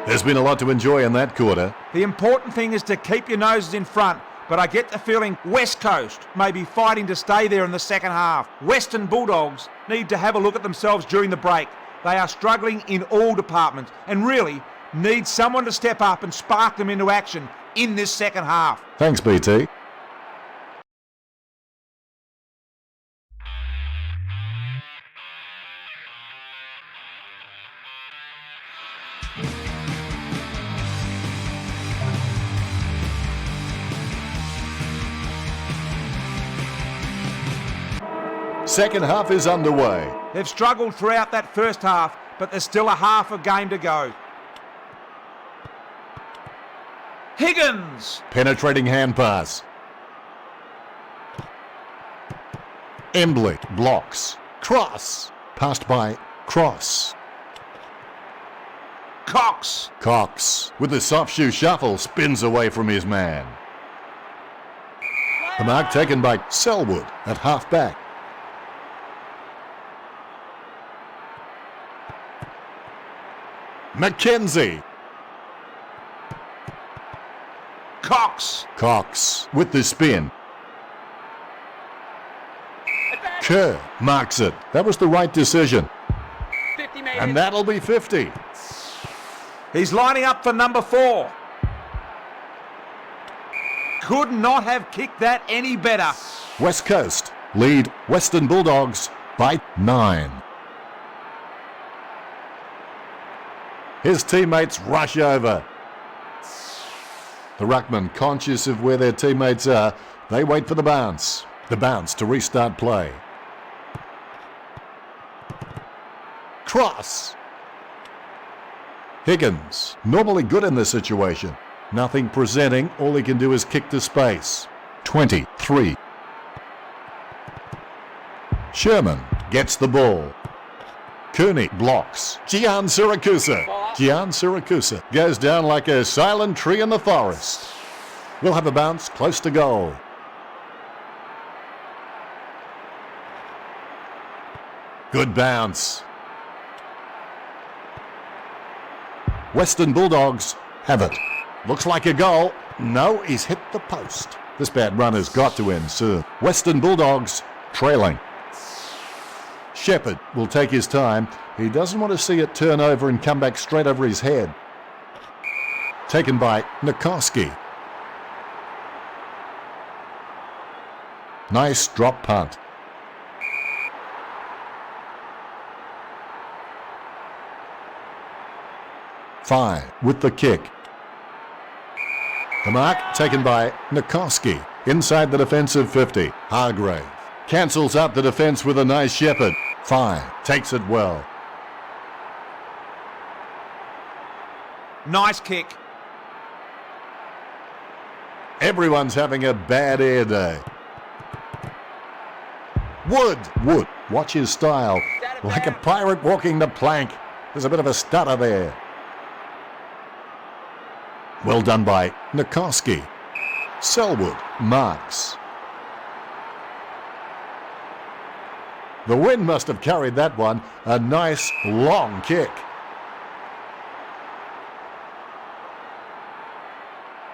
There's been a lot to enjoy in that quarter. The important thing is to keep your noses in front. but I get the feeling West Coast may be fighting to stay there in the second half. Western Bulldogs need to have a look at themselves during the break. They are struggling in all departments and really need someone to step up and spark them into action in this second half. Thanks, BT. Second half is underway. They've struggled throughout that first half, but there's still a half a game to go. Higgins! Penetrating hand pass. Embley blocks. Cross. Passed by Cross. Cox! Cox, with the soft shoe shuffle, spins away from his man. The mark taken by Selwood at half back. Mackenzie. Cox! Cox with the spin. Kerr marks it. That was the right decision. 50 made And it. that'll be 50. He's lining up for number 4. Could not have kicked that any better. West Coast lead Western Bulldogs by 9. His teammates rush over. The ruckman, conscious of where their teammates are, they wait for the bounce. The bounce to restart play. Cross. Higgins, normally good in this situation. Nothing presenting, all he can do is kick to space. 23. Sherman gets the ball. Cooney blocks. Gian Siracusa. Gian Siracusa goes down like a silent tree in the forest. We'll have a bounce close to goal. Good bounce. Western Bulldogs have it. Looks like a goal. No, he's hit the post. This bad run has got to end soon. Western Bulldogs trailing. Shepherd will take his time. He doesn't want to see it turn over and come back straight over his head. Taken by Nikoski. Nice drop punt. Fine with the kick. The mark taken by Nikoski inside the defensive 50. Hargrave cancels out the defence with a nice Shepherd. Fine takes it well. Nice kick. Everyone's having a bad air day. Wood, watch his style. Like a pirate walking the plank. There's a bit of a stutter there. Well done by Nikoski. Selwood marks. The wind must have carried that one. A nice long kick.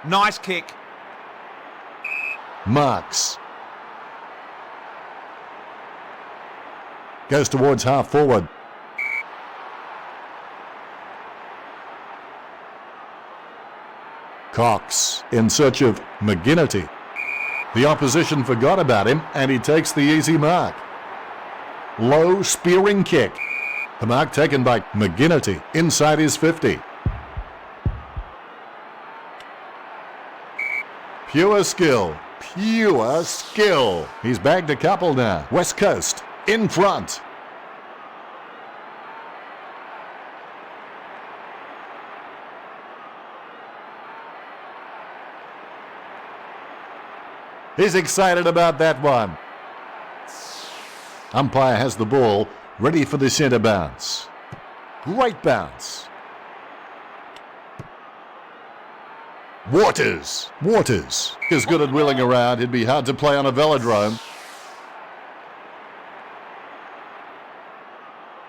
Nice kick. Marks. Goes towards half forward. Cox in search of McGinnity. The opposition forgot about him and he takes the easy mark. Low spearing kick. The mark taken by McGinnity inside his 50. Pure skill. Pure skill. He's bagged a couple now. West Coast in front. He's excited about that one. Umpire has the ball, ready for the centre bounce. Great bounce. Waters is good at wheeling around. It'd be hard to play on a velodrome.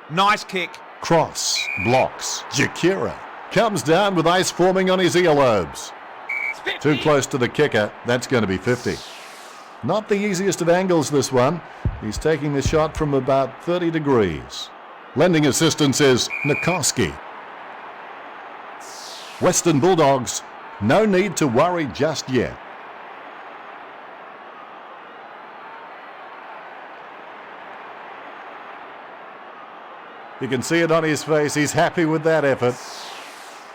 Nice kick. Cross blocks. Jakira comes down with ice forming on his earlobes. Too close to the kicker. That's going to be 50. Not the easiest of angles, this one. He's taking the shot from about 30 degrees. Lending assistance is Nikoski. Western Bulldogs, no need to worry just yet. You can see it on his face. He's happy with that effort.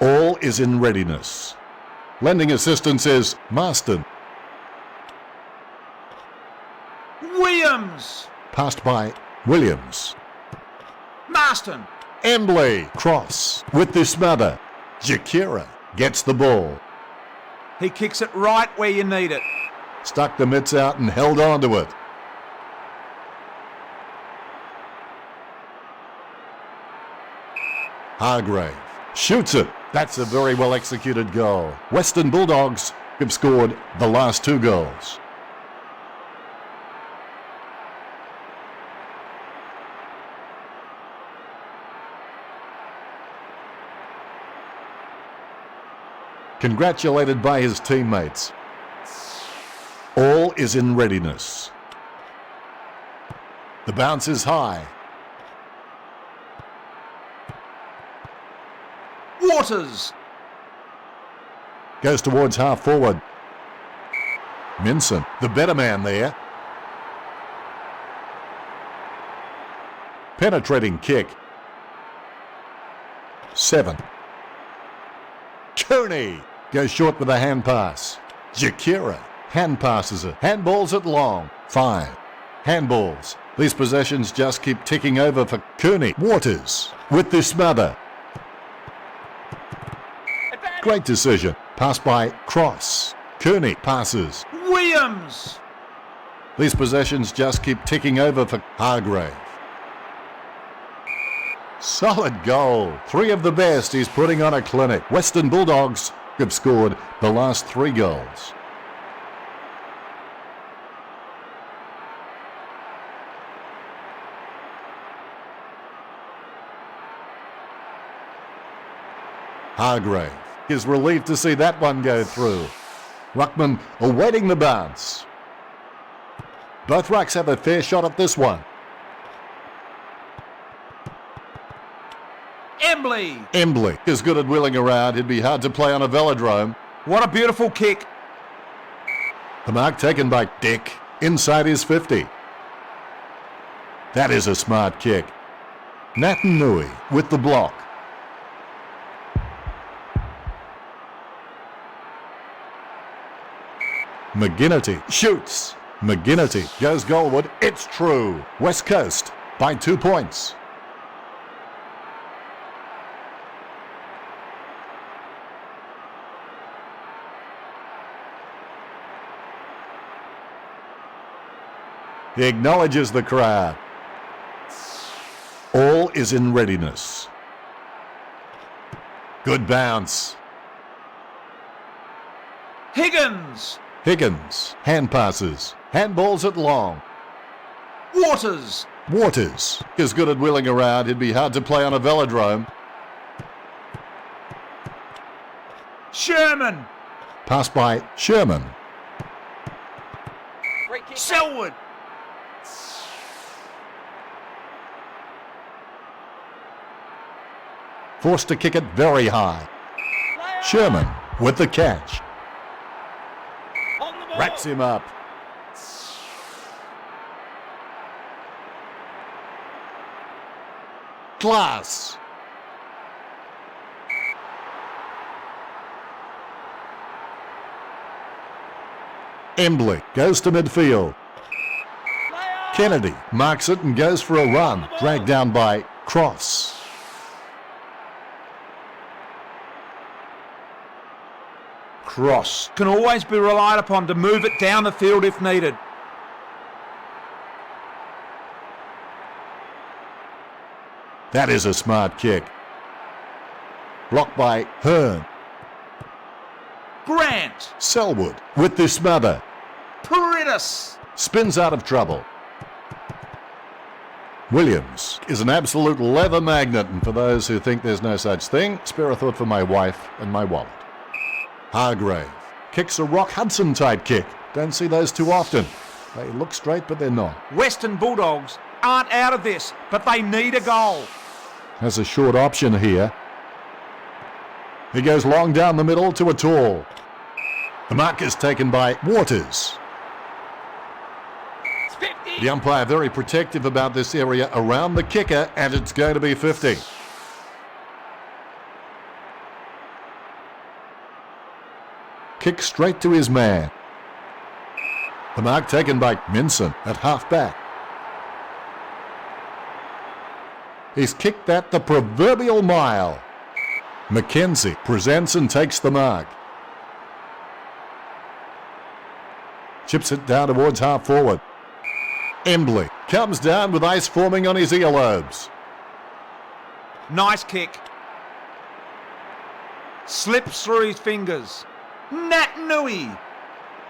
All is in readiness. Lending assistance is Marston. Williams. Passed by Williams. Marston. Embley. Cross with the smother. Jakira gets the ball. He kicks it right where you need it. Stuck the mitts out and held on to it. Hargrave shoots it. That's a very well executed goal. Western Bulldogs have scored the last 2 goals. Congratulated by his teammates. All is in readiness. The bounce is high. Waters. Goes towards half forward. Minson, the better man there. Penetrating kick. 7. Cooney goes short with a hand pass. Jakira hand passes it. Handballs it long. 5. Handballs. These possessions just keep ticking over for Cooney. Waters with the smother. Great decision. Pass by Cross. Cooney passes. Williams. These possessions just keep ticking over for Hargrave. Solid goal. 3 of the best. He's putting on a clinic. Western Bulldogs have scored the last 3 goals. Hargrave is relieved to see that one go through. Ruckman awaiting the bounce. Both rucks have a fair shot at this one. Embley is good at wheeling around. He'd be hard to play on a velodrome. What a beautiful kick. The mark taken by Dick inside his 50. That is a smart kick. Natanui with the block. McGinnity shoots. McGinnity goes goalward. It's true. West Coast by 2 points. He acknowledges the crowd. All is in readiness. Good bounce. Higgins. Hand passes. Handballs it long. Waters is good at wheeling around. He'd be hard to play on a velodrome. Sherman. Pass by Sherman. Selwood. Forced to kick it very high. Sherman with the catch. Wraps him up. Glass. Embley goes to midfield. Kennedy marks it and goes for a run. Dragged down by Cross. Cross can always be relied upon to move it down the field if needed. That is a smart kick. Blocked by Hearn. Grant. Selwood with the smother. Paridis. Spins out of trouble. Williams is an absolute leather magnet, and for those who think there's no such thing, spare a thought for my wife and my wallet. Hargrave Kicks a Rock Hudson type kick. Don't see those too often. They look straight, but they're not. Western Bulldogs aren't out of this, but they need a goal. Has a short option here. He goes long down the middle to a tall. The mark is taken by Waters. It's 50. The umpire very protective about this area around the kicker, and it's going to be 50. Kick straight to his man. The mark taken by Minson at half-back. He's kicked that the proverbial mile. Mackenzie presents and takes the mark. Chips it down towards half-forward. Embley comes down with ice forming on his earlobes. Nice kick. Slips through his fingers. Nat Nui.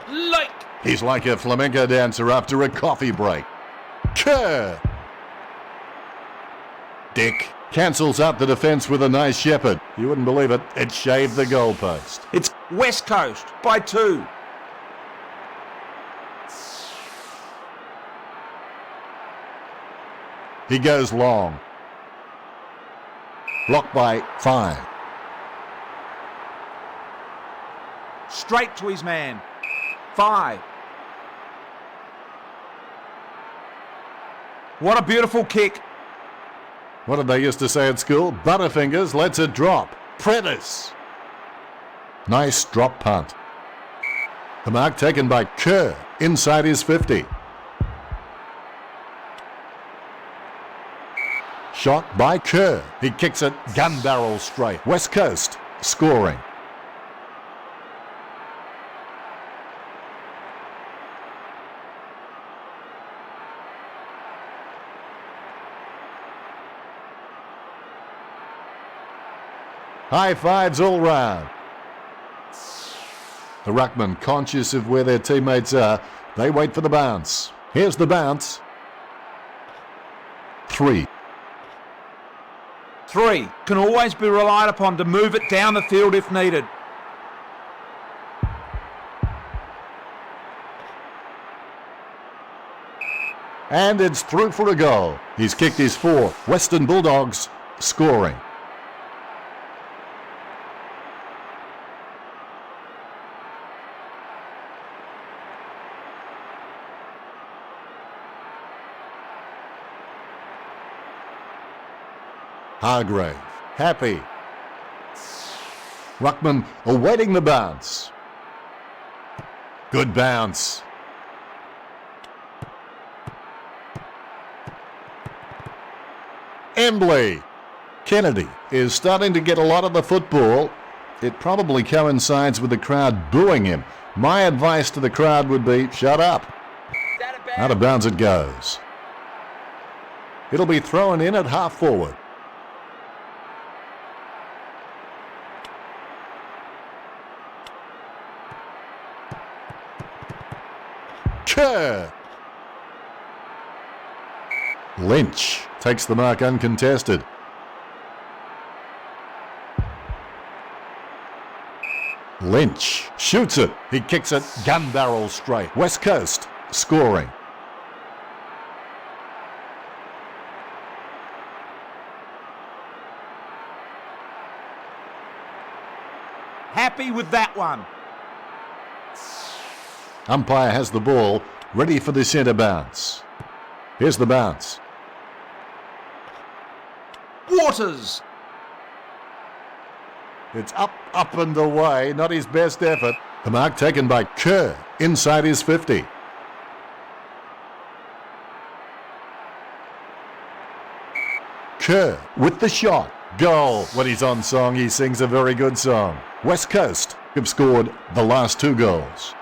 Like. He's like a flamenco dancer after a coffee break. Kerr. Dick cancels out the defence with a nice shepherd. You wouldn't believe it. It shaved the goalpost. It's West Coast by 2. He goes long. Blocked by 5. Straight to his man. 5. What a beautiful kick. What did they used to say at school? Butterfingers lets it drop. Prentice. Nice drop punt. The mark taken by Kerr inside his 50. Shot by Kerr. He kicks it gun barrel straight. West Coast scoring. High fives all round. The ruckman conscious of where their teammates are. They wait for the bounce. Here's the bounce. 3. 3 can always be relied upon to move it down the field if needed. And it's through for a goal. He's kicked his 4th. Western Bulldogs scoring. Hargrave, happy. Ruckman awaiting the bounce. Good bounce. Embley. Kennedy is starting to get a lot of the football. It probably coincides with the crowd booing him. My advice to the crowd would be, shut up. Out of bounds it goes. It'll be thrown in at half forward. Kerr. Lynch takes the mark uncontested. Lynch shoots it. He kicks it gun barrel straight. West Coast scoring. Happy with that one. Umpire has the ball, ready for the centre bounce. Here's the bounce. Waters. It's up and away, not his best effort. The mark taken by Kerr inside his 50. Kerr with the shot. Goal. When he's on song, he sings a very good song. West Coast have scored the last 2 goals.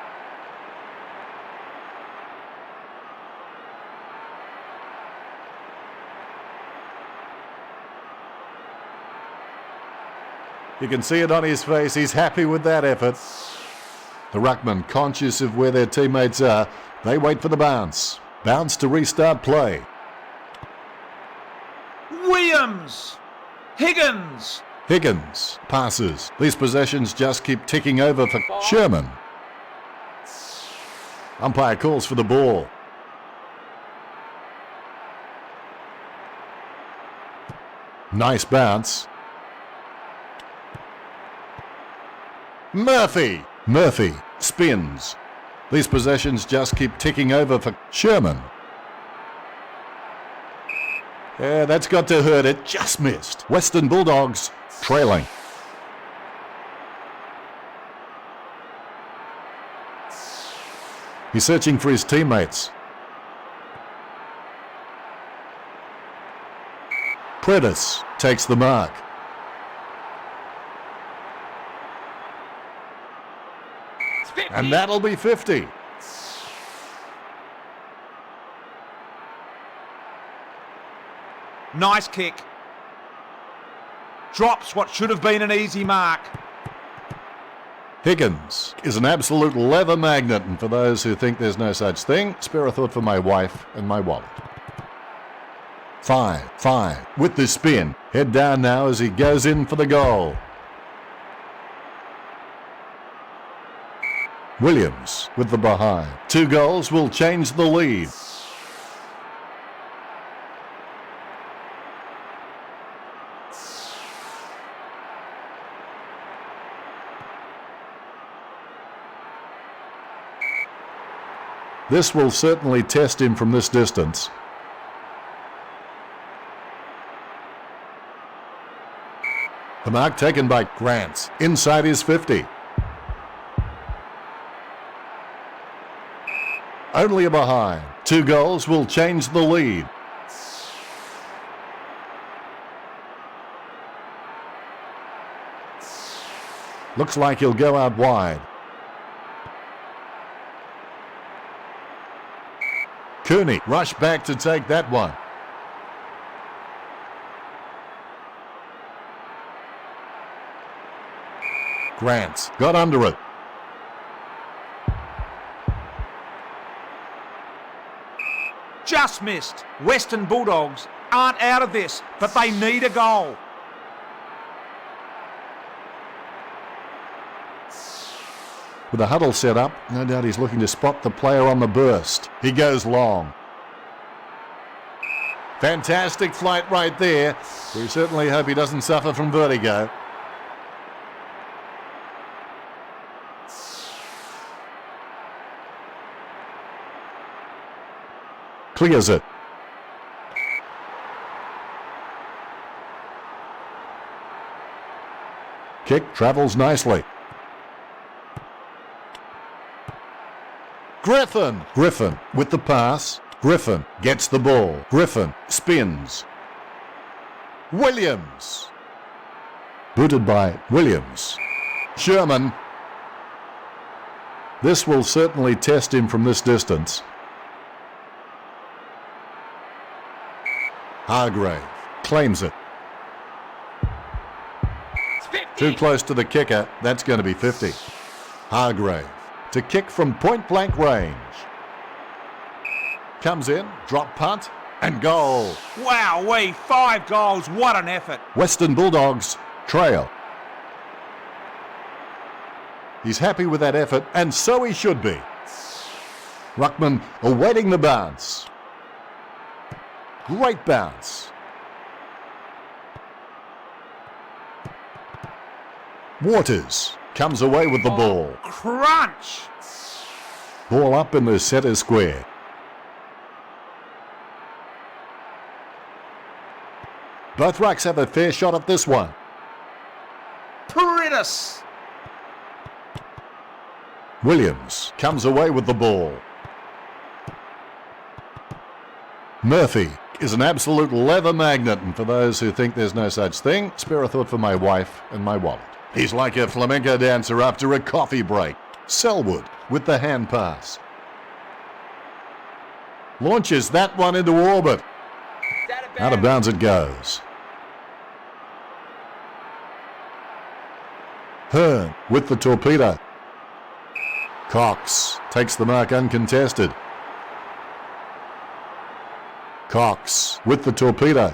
You can see it on his face. He's happy with that effort. The ruckman, conscious of where their teammates are, they wait for the bounce. Bounce to restart play. Williams. Higgins. Higgins passes. These possessions just keep ticking over for Sherman. Umpire calls for the ball. Nice bounce. Murphy spins. These possessions just keep ticking over for Sherman. Yeah, that's got to hurt it. Just missed. Western Bulldogs trailing. He's searching for his teammates. Prentice takes the mark. And that'll be 50. Nice kick. Drops what should have been an easy mark. Higgins is an absolute leather magnet, and for those who think there's no such thing, spare a thought for my wife and my wallet. 5 with the spin. Head down now as he goes in for the goal. Williams with the behind. 2 goals will change the lead. This will certainly test him from this distance. The mark taken by Grants inside his 50. Only a behind. 2 goals will change the lead. Looks like he'll go out wide. Cooney rushed back to take that one. Grants got under it. Just missed. Western Bulldogs aren't out of this, but they need a goal. With the huddle set up, no doubt he's looking to spot the player on the burst. He goes long. Fantastic flight right there. We certainly hope he doesn't suffer from vertigo. Clears it. Kick travels nicely. Griffin with the pass. Griffin gets the ball. Griffin spins. Williams. Booted by Williams. Sherman. This will certainly test him from this distance. Hargrave claims it. Too close to the kicker. That's going to be 50. Hargrave to kick from point-blank range. Comes in, drop punt, and goal. Wowee, 5 goals. What an effort. Western Bulldogs trail. He's happy with that effort, and so he should be. Ruckman awaiting the bounce. Great bounce. Waters comes away with the ball. Crunch. Ball up in the centre square. Both rucks have a fair shot at this one. Prentice. Williams comes away with the ball. Murphy is an absolute leather magnet, and for those who think there's no such thing, spare a thought for my wife and my wallet. He's like a flamenco dancer after a coffee break. Selwood with the hand pass. Launches that one into orbit. Out of bounds it goes. Hearn with the torpedo. Cox takes the mark uncontested. Cox with the torpedo.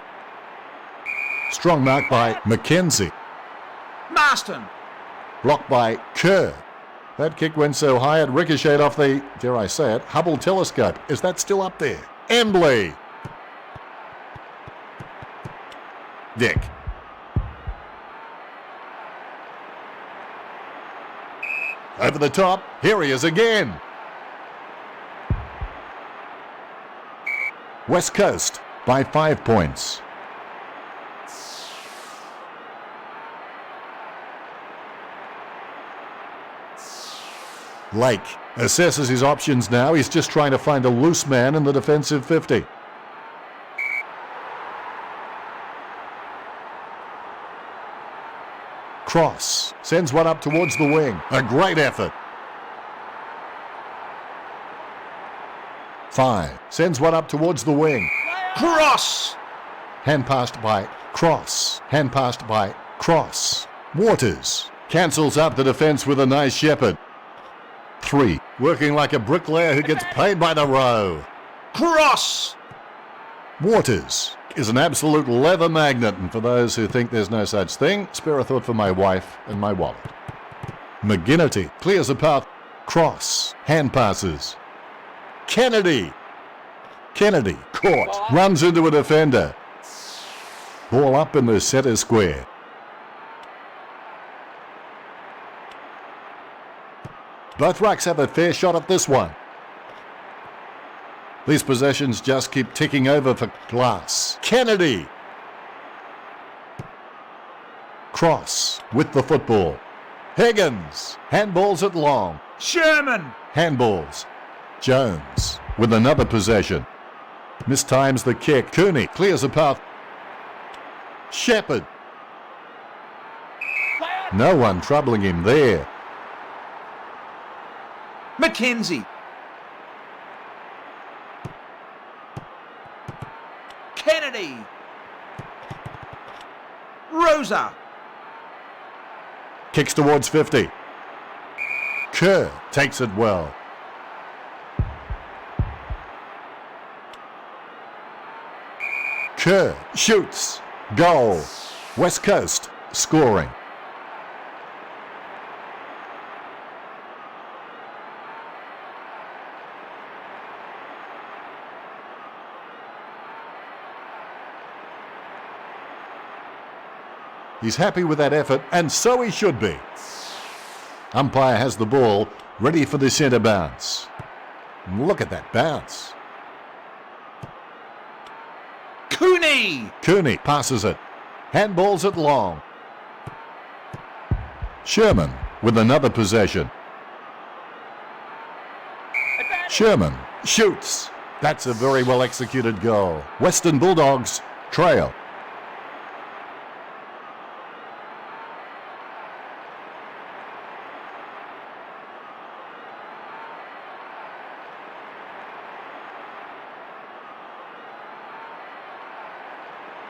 Strong mark by Mackenzie. Marston. Blocked by Kerr. That kick went so high it ricocheted off the, dare I say it, Hubble telescope. Is that still up there? Embley. Dick. Over the top. Here he is again. West Coast by 5 points. Lake assesses his options now. He's just trying to find a loose man in the defensive 50. Cross sends one up towards the wing. A great effort. 5 sends one up towards the wing. Cross! Hand passed by Cross. Hand passed by Cross. Waters cancels out the defence with a nice shepherd. 3 working like a bricklayer who gets paid by the row. Cross! Waters is an absolute leather magnet, and for those who think there's no such thing, spare a thought for my wife and my wallet. McGinnity clears a path. Cross. Hand passes. Kennedy caught. Runs into a defender. Ball up in the centre square. Both rucks have a fair shot at this one. These possessions just keep ticking over for Glass. Kennedy. Cross with the football. Higgins. Handballs it long. Sherman. Handballs. Jones with another possession. Mistimes the kick. Cooney clears a path. Shepherd. No one troubling him there. McKenzie. Kennedy. Rosa. Kicks towards 50. Kerr takes it well. Kerr shoots. Goal. West Coast scoring. He's happy with that effort, and so he should be. Umpire has the ball, ready for the centre bounce. Look at that bounce. Cooney passes it. Handballs it long. Sherman with another possession. Sherman shoots. That's a very well executed goal. Western Bulldogs trail.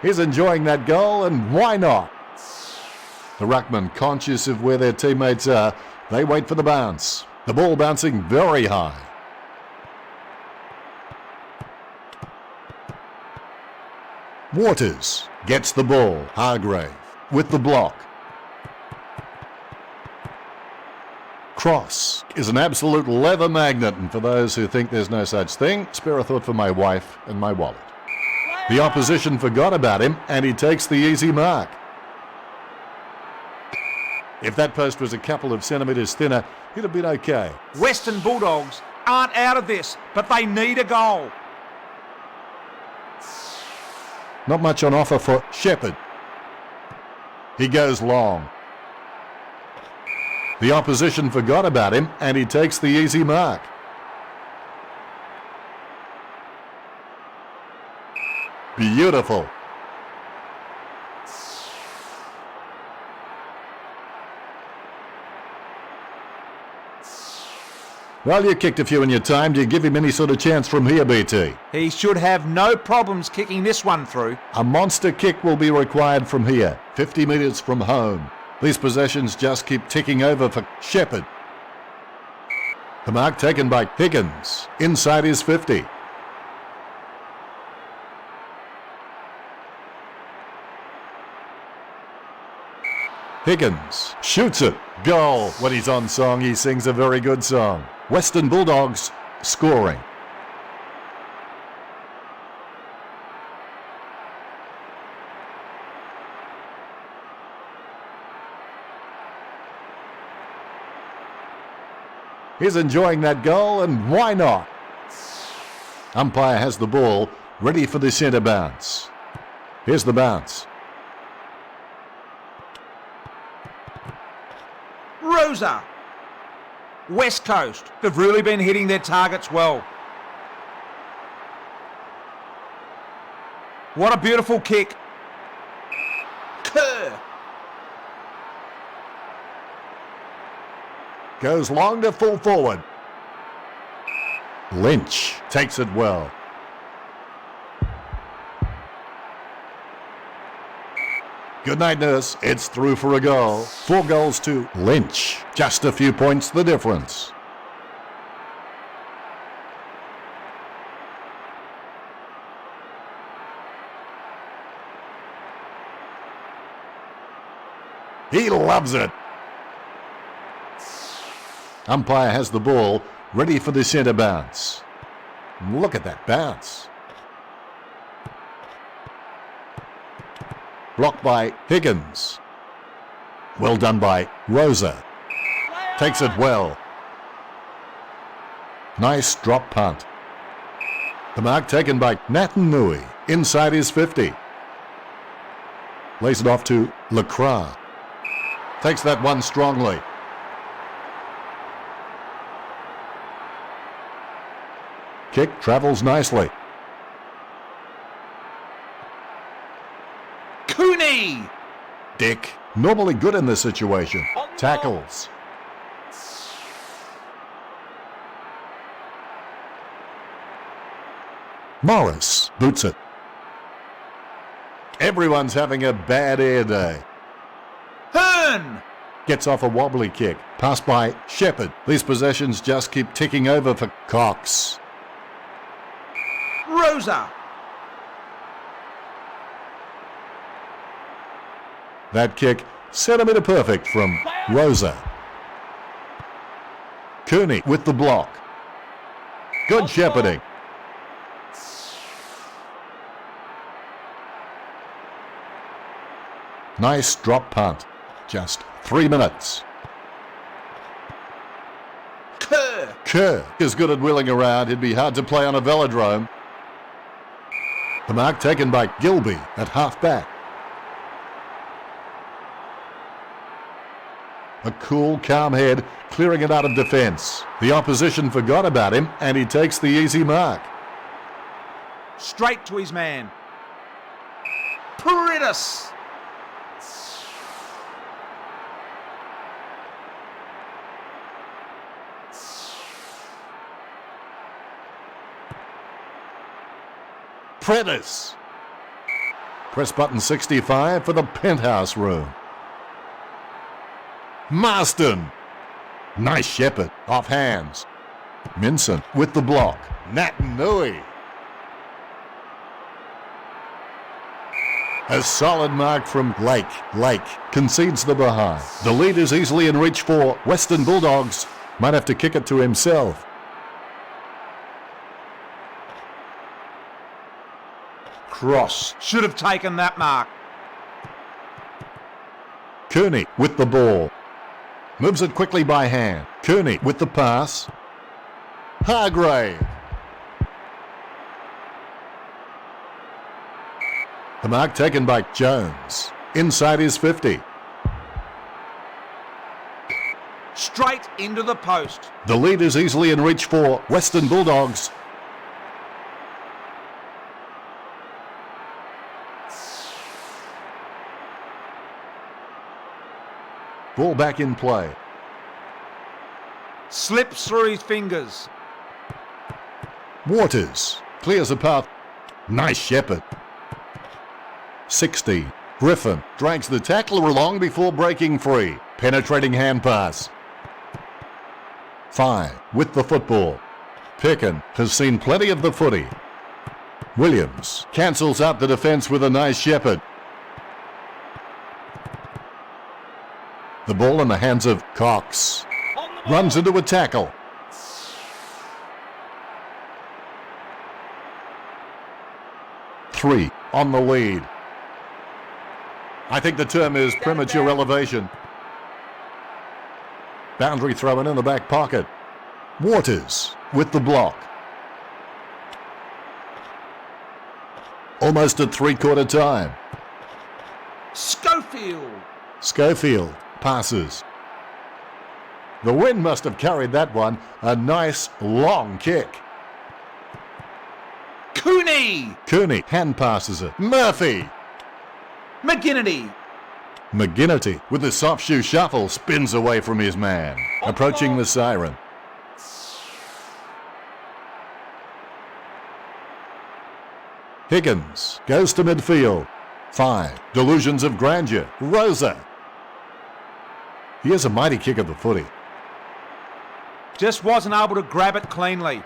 He's enjoying that goal, and why not? The ruckman, conscious of where their teammates are, they wait for the bounce. The ball bouncing very high. Waters gets the ball. Hargrave with the block. Cross is an absolute leather magnet, and for those who think there's no such thing, spare a thought for my wife and my wallet. The opposition forgot about him, and he takes the easy mark. If that post was a couple of centimetres thinner, he'd have been okay. Western Bulldogs aren't out of this, but they need a goal. Not much on offer for Shepherd. He goes long. The opposition forgot about him, and he takes the easy mark. Beautiful. Well, you kicked a few in your time. Do you give him any sort of chance from here, BT? He should have no problems kicking this one through. A monster kick will be required from here, 50 metres from home. These possessions just keep ticking over for Shepherd. The mark taken by Higgins, inside his 50. Higgins shoots it. Goal. When he's on song, he sings a very good song. Western Bulldogs scoring. He's enjoying that goal, and why not? Umpire has the ball, ready for the centre bounce. Here's the bounce. Rosa. West Coast. They've really been hitting their targets well. What a beautiful kick. Kerr. Goes long to full forward. Lynch takes it well. Good night, nurse. It's through for a goal. 4 goals to Lynch. Just a few points the difference. He loves it. Umpire has the ball, ready for the centre bounce. Look at that bounce. Blocked by Higgins. Well done by Rosa. Takes it well. Nice drop punt. The mark taken by Natanui inside his 50. Lays it off to LaCroix. Takes that one strongly. Kick travels nicely. Cooney! Dick, normally good in this situation. Tackles. Morris boots it. Everyone's having a bad air day. Hearn! Gets off a wobbly kick. Passed by Shepherd. These possessions just keep ticking over for Cox. Rosa! That kick, centimetre perfect from Rosa. Cooney with the block. Good shepherding. Nice drop punt. Just 3 minutes. Kerr is good at wheeling around. He'd be hard to play on a velodrome. The mark taken by Gilby at half-back. A cool, calm head, clearing it out of defence. The opposition forgot about him, and he takes the easy mark. Straight to his man. Paridis! Prentice. Press button 65 for the penthouse room. Marston. Nice shepherd. Off hands. Minson with the block. Natanui. A solid mark from Lake. Lake concedes the behind. The lead is easily in reach for Western Bulldogs. Might have to kick it to himself. Cross. Should have taken that mark. Cooney with the ball. Moves it quickly by hand. Cooney with the pass. Hargrave. The mark taken by Jones. Inside his 50. Straight into the post. The lead is easily in reach for Western Bulldogs. Ball back in play. Slips through his fingers. Waters clears a path. Nice shepherd. 60. Griffin drags the tackler along before breaking free. Penetrating hand pass. 5 with the football. Pickin has seen plenty of the footy. Williams cancels out the defence with a nice shepherd. The ball in the hands of Cox. On the ball. Runs into a tackle. Three on the lead. I think the term is premature elevation. Boundary throw in the back pocket. Waters with the block. Almost at three-quarter time. Schofield. Schofield passes. The wind must have carried that one. A nice long kick. Cooney. Cooney hand passes it. Murphy. McGinnity. McGinnity with the soft shoe shuffle spins away from his man. Approaching the siren. Higgins goes to midfield. 5. Delusions of grandeur. Rosa. He has a mighty kick at the footy. Just wasn't able to grab it cleanly.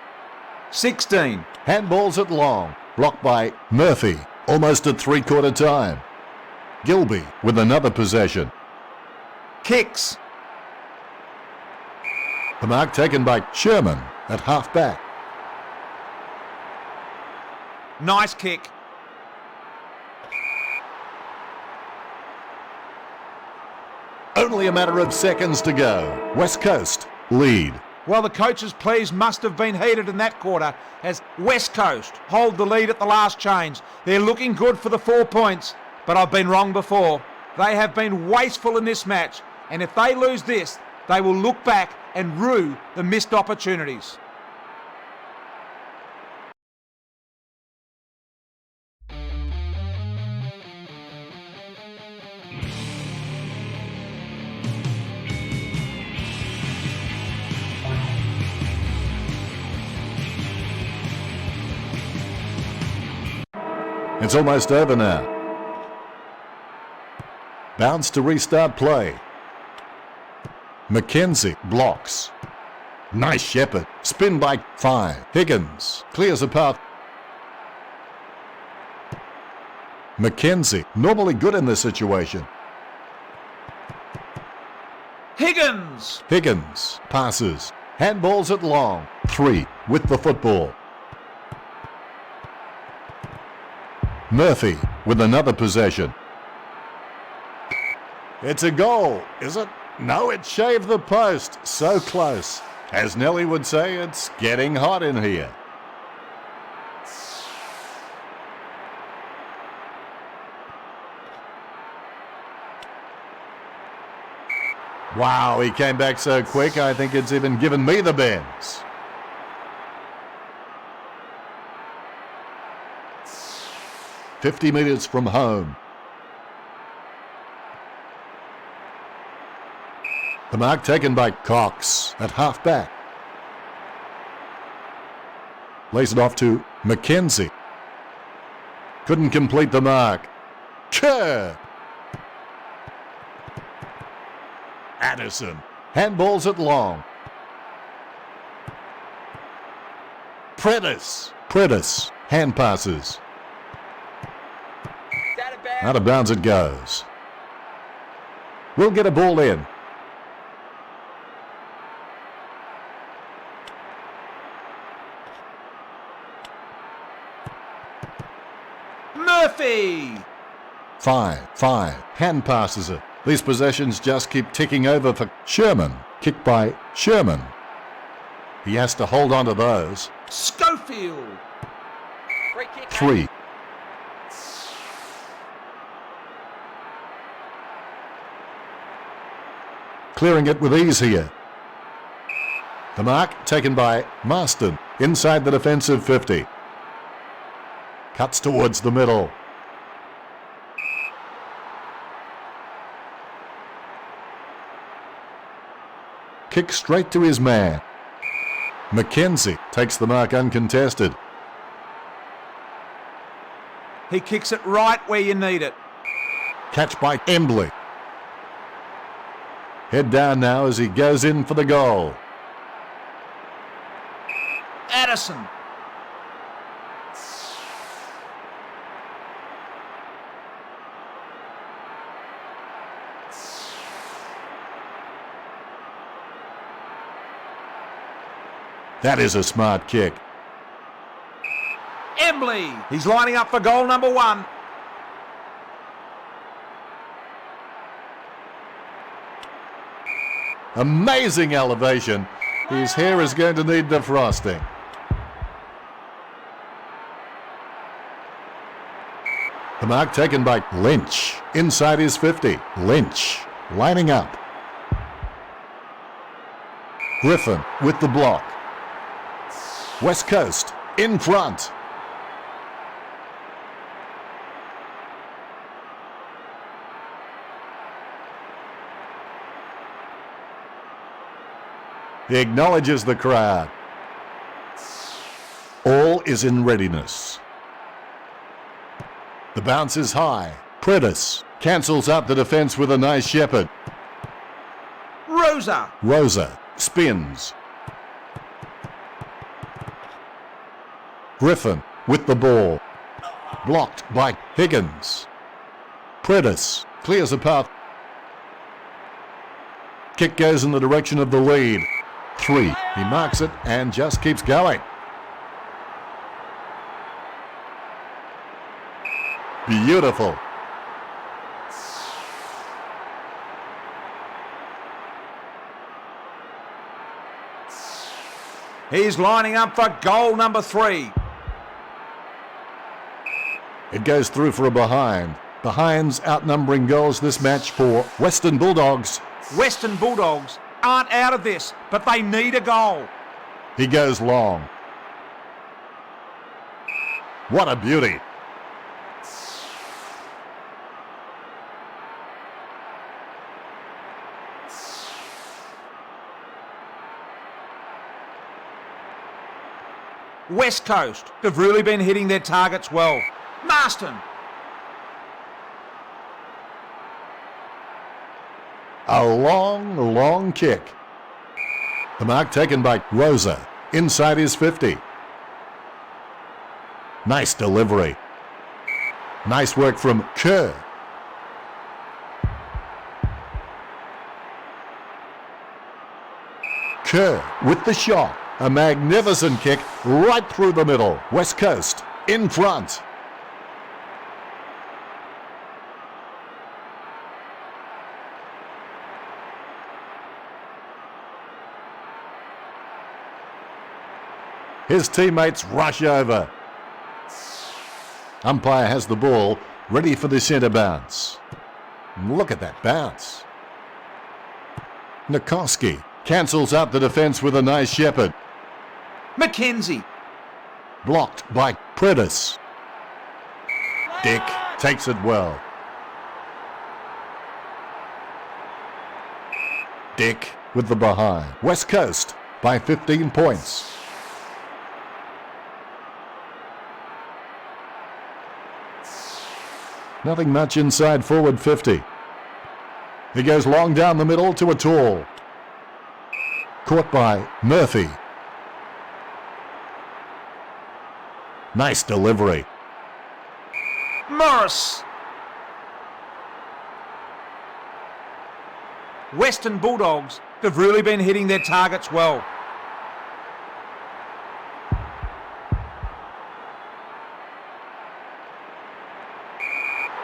16. Handballs it long. Blocked by Murphy. Almost at three-quarter time. Gilby with another possession. Kicks. The mark taken by Sherman at half-back. Nice kick. Only a matter of seconds to go. West Coast lead. Well, the coach's pleas must have been heated in that quarter as West Coast hold the lead at the last change. They're looking good for the 4 points, but I've been wrong before. They have been wasteful in this match, and if they lose this, they will look back and rue the missed opportunities. It's almost over now. Bounce to restart play. McKenzie blocks. Nice shepherd. Spin by 5. Higgins clears a path. McKenzie, normally good in this situation. Higgins. Higgins passes. Handballs it long. 3 with the football. Murphy with another possession. It's a goal, is it? No, it shaved the post. So close. As Nelly would say, it's getting hot in here. Wow, he came back so quick, I think it's even given me the bends. "50 metres from home. The mark taken by Cox at half-back. Lays it off to McKenzie. Couldn't complete the mark. Kerr! Addison. Handballs it long. Prentice. Hand passes. Out of bounds it goes. We'll get a ball in. Murphy. 5. Hand passes it. These possessions just keep ticking over for Sherman. Kick by Sherman. He has to hold on to those. Schofield. Free kick. 3. Clearing it with ease here. The mark taken by Marston inside the defensive 50. Cuts towards the middle. Kick straight to his man. McKenzie takes the mark uncontested. He kicks it right where you need it. Catch by Embley. Head down now as he goes in for the goal. Addison. That is a smart kick. Embley. He's lining up for goal number 1. Amazing elevation. His hair is going to need defrosting. The mark taken by Lynch. Inside his 50. Lynch lining up. Griffin with the block. West Coast in front. He acknowledges the crowd. All is in readiness. The bounce is high. Predis cancels out the defence with a nice shepherd. Rosa spins. Griffin with the ball. Blocked by Higgins. Predis clears a path. Kick goes in the direction of the lead. 3. He marks it and just keeps going. Beautiful. He's lining up for goal number 3. It goes through for a behind. Behinds outnumbering goals this match for Western Bulldogs. Western Bulldogs aren't out of this, but they need a goal. He goes long. What a beauty. West Coast have really been hitting their targets well. Marston. A long kick. The mark taken by Rosa. Inside his 50. Nice delivery. Nice work from Kerr. Kerr with the shot. A magnificent kick right through the middle. West Coast in front. His teammates rush over. Umpire has the ball, ready for the centre bounce. Look at that bounce. Nikoski cancels out the defence with a nice shepherd. McKenzie. Blocked by Predis. Dick takes it well. Dick with the behind. West Coast by 15 points. Nothing much inside forward 50. He goes long down the middle to a tall. Caught by Murphy. Nice delivery. Morris. Western Bulldogs have really been hitting their targets well.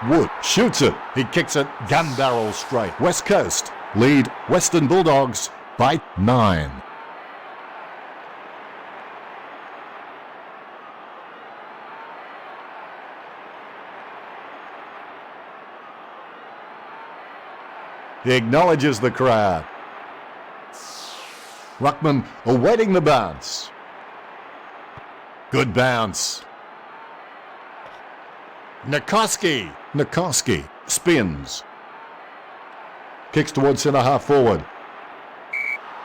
Wood shoots it. He kicks it gun barrel straight. West Coast lead Western Bulldogs by 9. He acknowledges the crowd. Ruckman awaiting the bounce. Good bounce. Nikoski spins. Kicks towards centre half forward.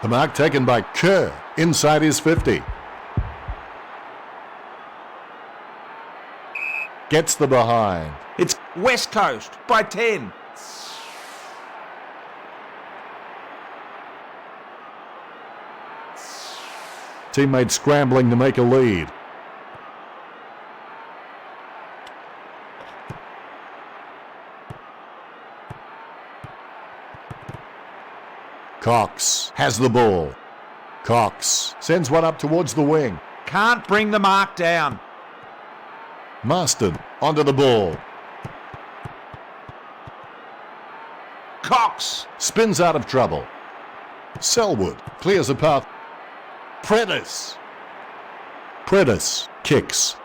The mark taken by Kerr inside his 50. Gets the behind. It's West Coast by 10. Teammates scrambling to make a lead. Cox has the ball. Cox sends one up towards the wing. Can't bring the mark down. Marston onto the ball. Cox. Spins out of trouble. Selwood clears a path. Predis kicks.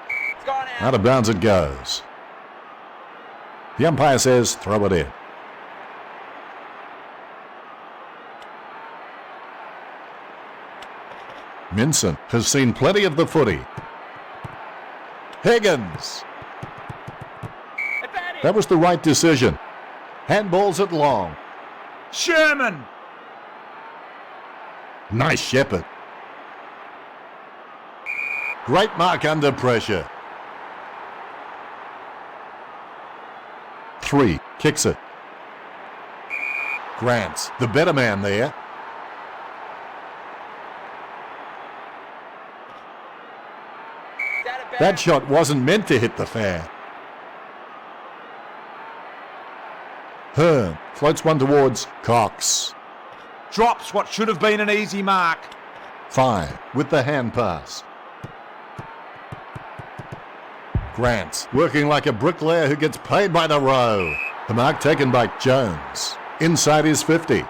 It's gone out. Out of bounds it goes. The umpire says throw it in. Minson has seen plenty of the footy. Higgins. Advantage. That was the right decision. Handballs it long. Sherman. Nice shepherd. Great mark under pressure. 3, kicks it. Grant's the better man there. It's out of bounds. That shot wasn't meant to hit the fair. Hearn floats one towards Cox. Drops what should have been an easy mark. 5 with the hand pass. Grant working like a bricklayer who gets paid by the row. The mark taken by Jones. Inside his 50.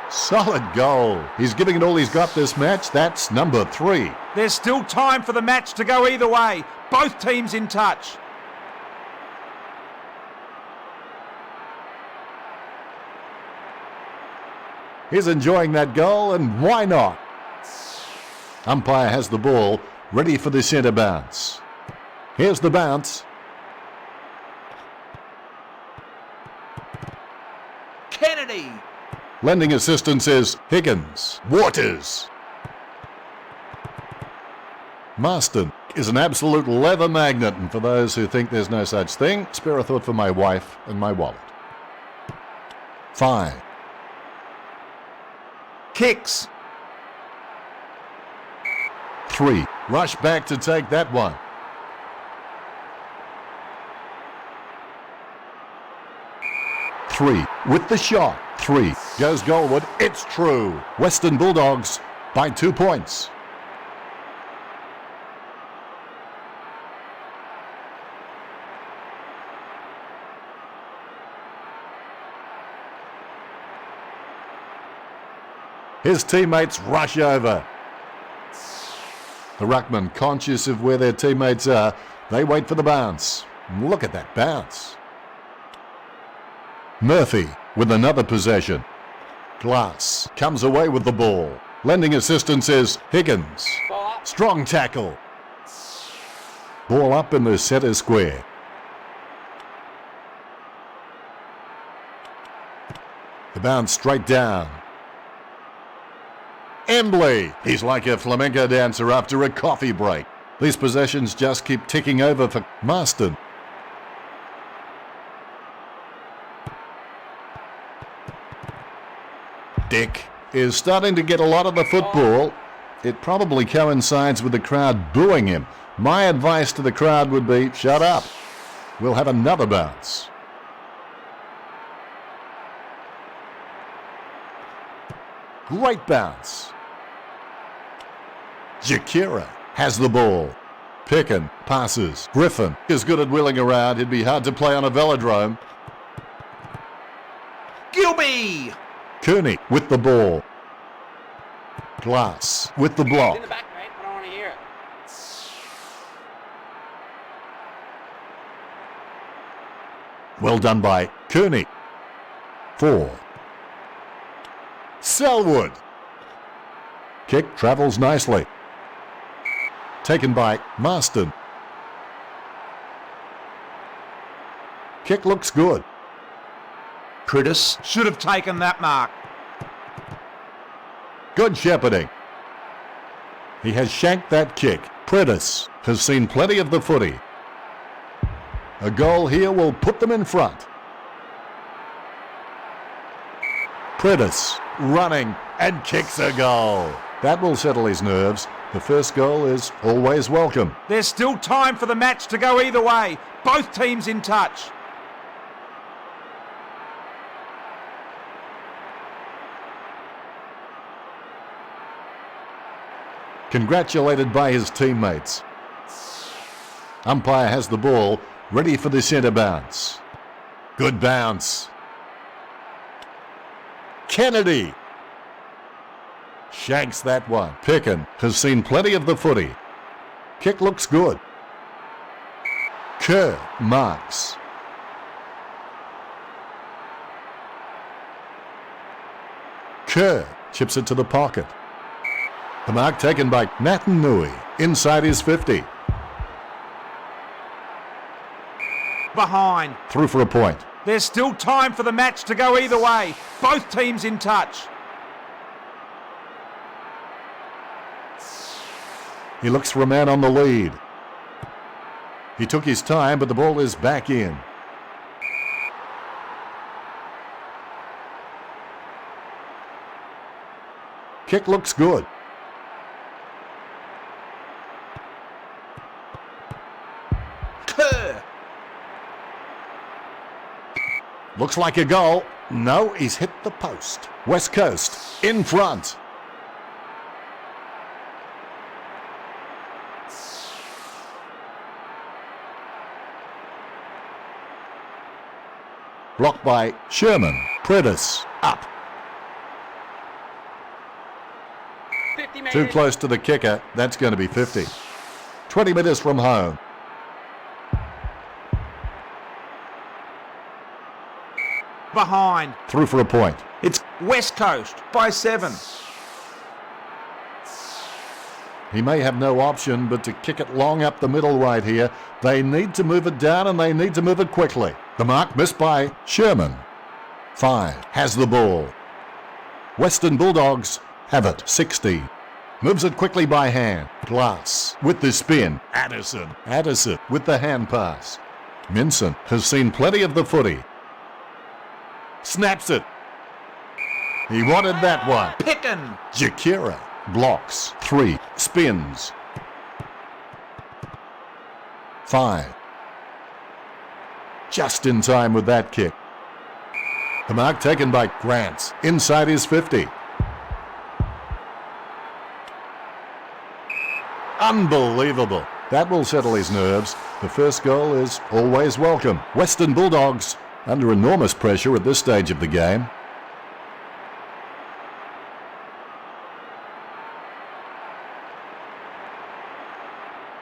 Solid goal. He's giving it all he's got this match. That's number 3. There's still time for the match to go either way. Both teams in touch. He's enjoying that goal, and why not? Umpire has the ball, ready for the centre bounce. Here's the bounce. Kennedy. Lending assistance is Higgins. Waters. Marston is an absolute leather magnet, and for those who think there's no such thing, spare a thought for my wife and my wallet. 5. Kicks. 3. Rush back to take that one. 3 with the shot. 3 goes goalward. It's true. Western Bulldogs by 2 points. His teammates rush over. The ruckman, conscious of where their teammates are, they wait for the bounce. Look at that bounce. Murphy with another possession. Glass comes away with the ball. Lending assistance is Higgins. Ball up. Strong tackle. Ball up in the centre square. The bounce straight down. Embley. He's like a flamenco dancer after a coffee break. These possessions just keep ticking over for Marston. Dick is starting to get a lot of the football. It probably coincides with the crowd booing him. My advice to the crowd would be, shut up. We'll have another bounce. Great bounce. Jakira has the ball. Pickin passes. Griffin is good at wheeling around. It'd be hard to play on a velodrome. Gilby. Cooney with the ball. Glass with the block. It's in the back, mate. I don't want to hear it. Well done by Cooney. 4. Selwood. Kick travels nicely. Taken by Marston. Kick looks good. Critis should have taken that mark. Good shepherding. He has shanked that kick. Predis has seen plenty of the footy. A goal here will put them in front. Predis running and kicks a goal. That will settle his nerves. The first goal is always welcome. There's still time for the match to go either way. Both teams in touch. congratulated by his teammates. Umpire has the ball, ready for the centre bounce. Good bounce. Kennedy shanks that one. Pickin has seen plenty of the footy. Kick looks good. Kerr marks. Kerr chips it to the pocket. The mark taken by Natanui inside his 50. Behind. Through for a point. There's still time for the match to go either way. Both teams in touch. He looks for a man on the lead. He took his time, but the ball is back in. Kick looks good. Kerr. Looks like a goal. No, he's hit the post. West Coast in front. Blocked by Sherman. Predis up. 50 meters. Too close to the kicker. That's going to be 50. 20 metres from home. Behind. Through for a point. It's West Coast by 7. He may have no option but to kick it long up the middle right here. They need to move it down and they need to move it quickly. The mark missed by Sherman. 5 has the ball. Western Bulldogs have it. 60. Moves it quickly by hand. Glass with the spin. Addison with the hand pass. Minson has seen plenty of the footy. Snaps it. He wanted that one. Pickin. Jakira blocks. 3 spins. 5. Just in time with that kick. The mark taken by Grants inside his 50. Unbelievable. That will settle his nerves. The first goal is always welcome. Western Bulldogs under enormous pressure at this stage of the game.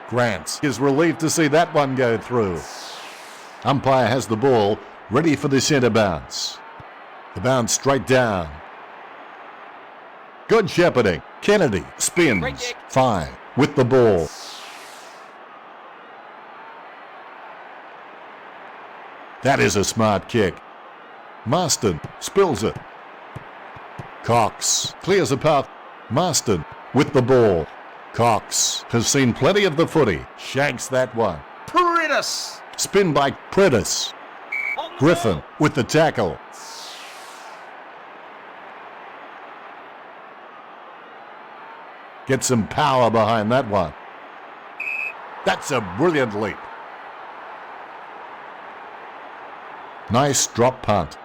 Grants is relieved to see that one go through. Umpire has the ball, ready for the centre bounce. The bounce straight down. Good shepherding. Kennedy spins. 5 with the ball. That is a smart kick. Marston spills it. Cox clears a path. Marston with the ball. Cox has seen plenty of the footy. Shanks that one. Predis. Spin by Predis. Griffin with the tackle. Get some power behind that one. That's a brilliant leap. Nice drop punt.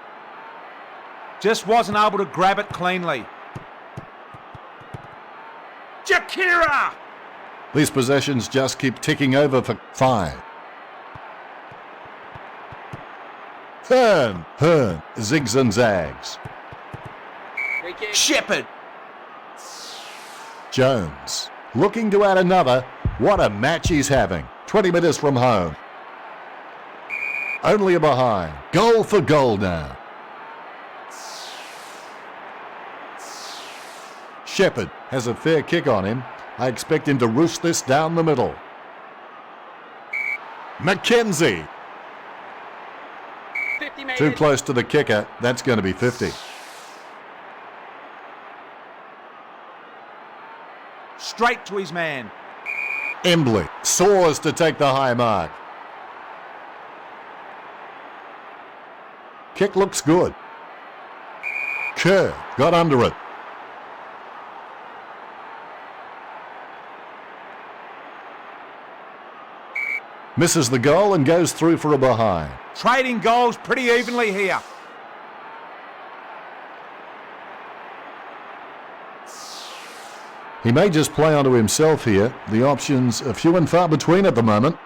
Just wasn't able to grab it cleanly. Jakira. These possessions just keep ticking over for 5. Hearn zigs and zags. Free kick. Shepherd. Jones looking to add another. What a match he's having. 20 metres from home. Only a behind. Goal for goal now. Shepherd has a fair kick on him. I expect him to roost this down the middle. Mackenzie. 50 meters. Too close to the kicker. That's going to be 50. Straight to his man. Embley soars to take the high mark. Kick looks good. Kerr got under it. Misses the goal and goes through for a behind. Trading goals pretty evenly here. He may just play onto himself here. The options are few and far between at the moment.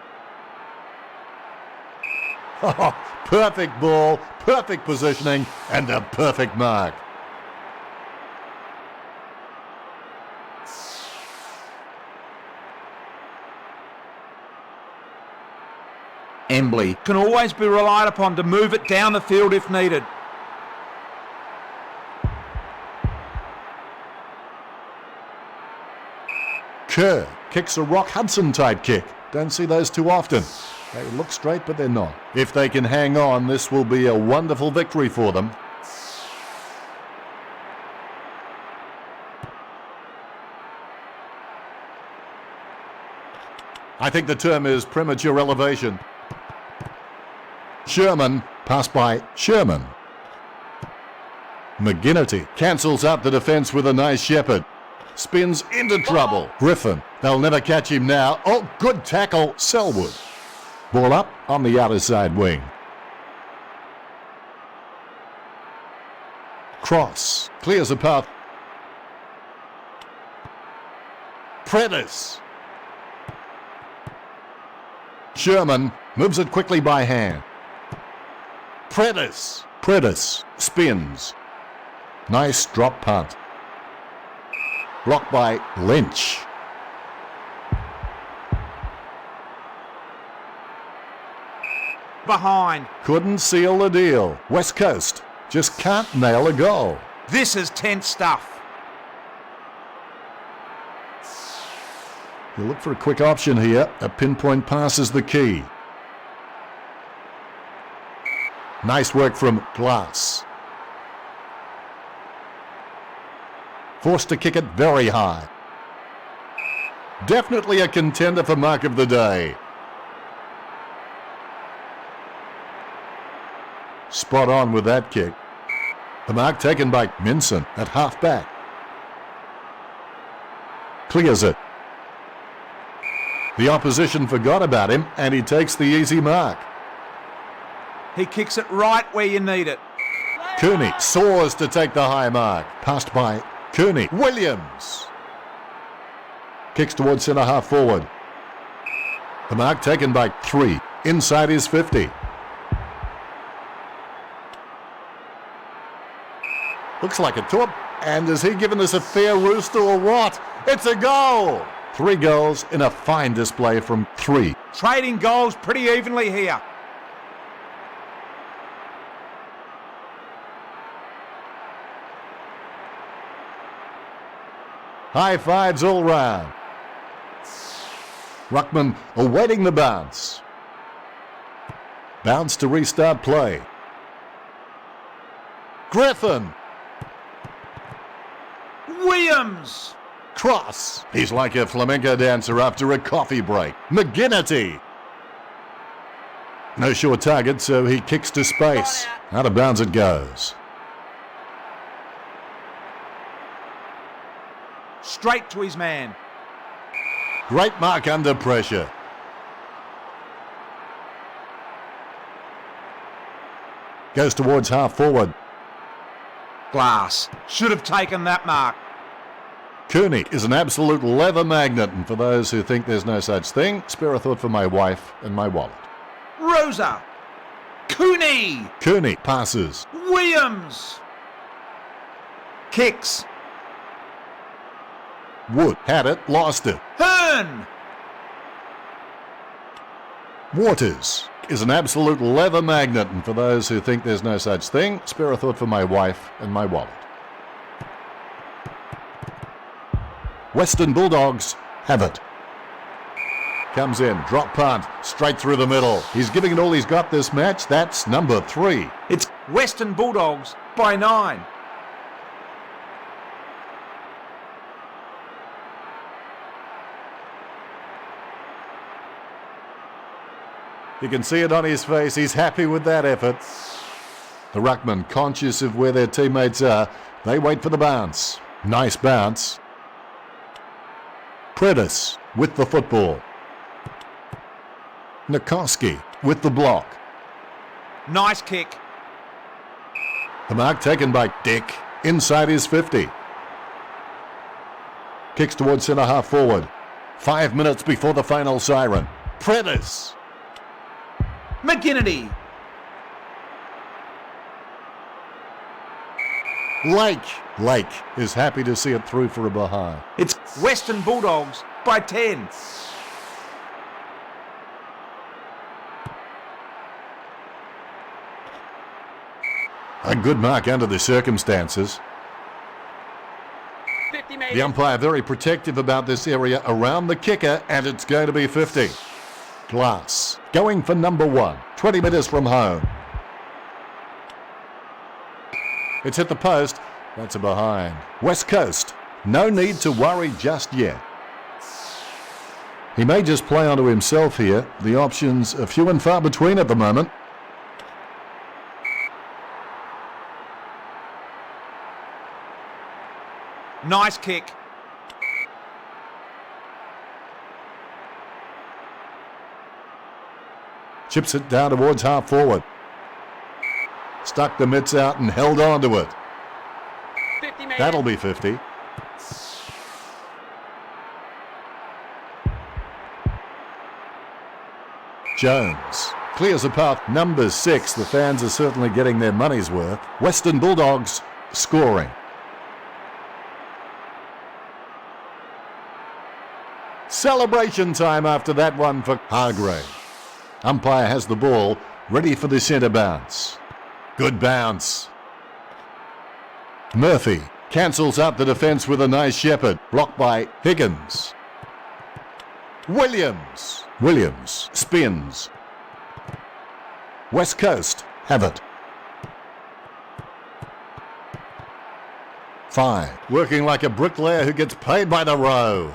Oh, perfect ball, perfect positioning, and a perfect mark. Embley can always be relied upon to move it down the field if needed. Kerr kicks a Rock Hudson type kick. Don't see those too often. They look straight, but they're not. If they can hang on, this will be a wonderful victory for them. I think the term is premature elevation. Sherman, passed by Sherman. McGinnity cancels out the defence with a nice shepherd. Spins into trouble. Griffin, they'll never catch him now. Oh, good tackle, Selwood. Ball up on the outer side wing. Cross, clears a path. Prentice. Sherman moves it quickly by hand. Prentice spins. Nice drop punt. Blocked by Lynch. Behind. Couldn't seal the deal. West Coast just can't nail a goal. This is tense stuff. You look for a quick option here. A pinpoint pass is the key. Nice work from Glass. Forced to kick it very high. Definitely a contender for mark of the day. Spot on with that kick. The mark taken by Minson at half-back. Clears it. The opposition forgot about him, and he takes the easy mark. He kicks it right where you need it. Cooney soars to take the high mark. Passed by Cooney. Williams. Kicks towards centre half forward. The mark taken by 3. Inside his 50. Looks like a top. And has he given us a fair rooster or what? It's a goal. 3 goals in a fine display from 3. Trading goals pretty evenly here. High fives all round. Ruckman awaiting the bounce. Bounce to restart play. Griffin. Williams. Cross. He's like a flamenco dancer after a coffee break. McGinnity. No sure target, so he kicks to space. Out of bounds it goes. Straight to his man. Great mark under pressure. Goes towards half forward. Glass should have taken that mark. Cooney is an absolute leather magnet, and for those who think there's no such thing, spare a thought for my wife and my wallet. Rosa. Cooney. Cooney passes. Williams. Kicks. Wood had it, lost it. Hearn. Waters is an absolute leather magnet, and for those who think there's no such thing, spare a thought for my wife and my wallet. Western Bulldogs have it. Comes in, drop punt, straight through the middle. He's giving it all he's got this match. That's number 3. It's Western Bulldogs by 9. You can see it on his face. He's happy with that effort. The ruckman, conscious of where their teammates are, they wait for the bounce. Nice bounce. Prentice with the football. Nikoski with the block. Nice kick. The mark taken by Dick inside his 50. Kicks towards centre half forward. 5 minutes before the final siren. Predators. McGinnity. Lake is happy to see it through for a behind. It's Western Bulldogs by 10. A good mark under the circumstances. 50 metres. The umpire very protective about this area around the kicker, and it's going to be 50. Glass going for number 1, 20 metres from home. It's hit the post. That's a behind. West Coast, no need to worry just yet. He may just play onto himself here. The options are few and far between at the moment. Nice kick. Chips it down towards half forward. Stuck the mitts out and held on to it. 50 metres. That'll be 50. Jones clears a path. Number 6. The fans are certainly getting their money's worth. Western Bulldogs scoring. Celebration time after that one for Hargrave. Umpire has the ball, ready for the centre bounce. Good bounce. Murphy cancels out the defence with a nice shepherd. Blocked by Higgins. Williams spins. West Coast have it. 5. Working like a bricklayer who gets paid by the row.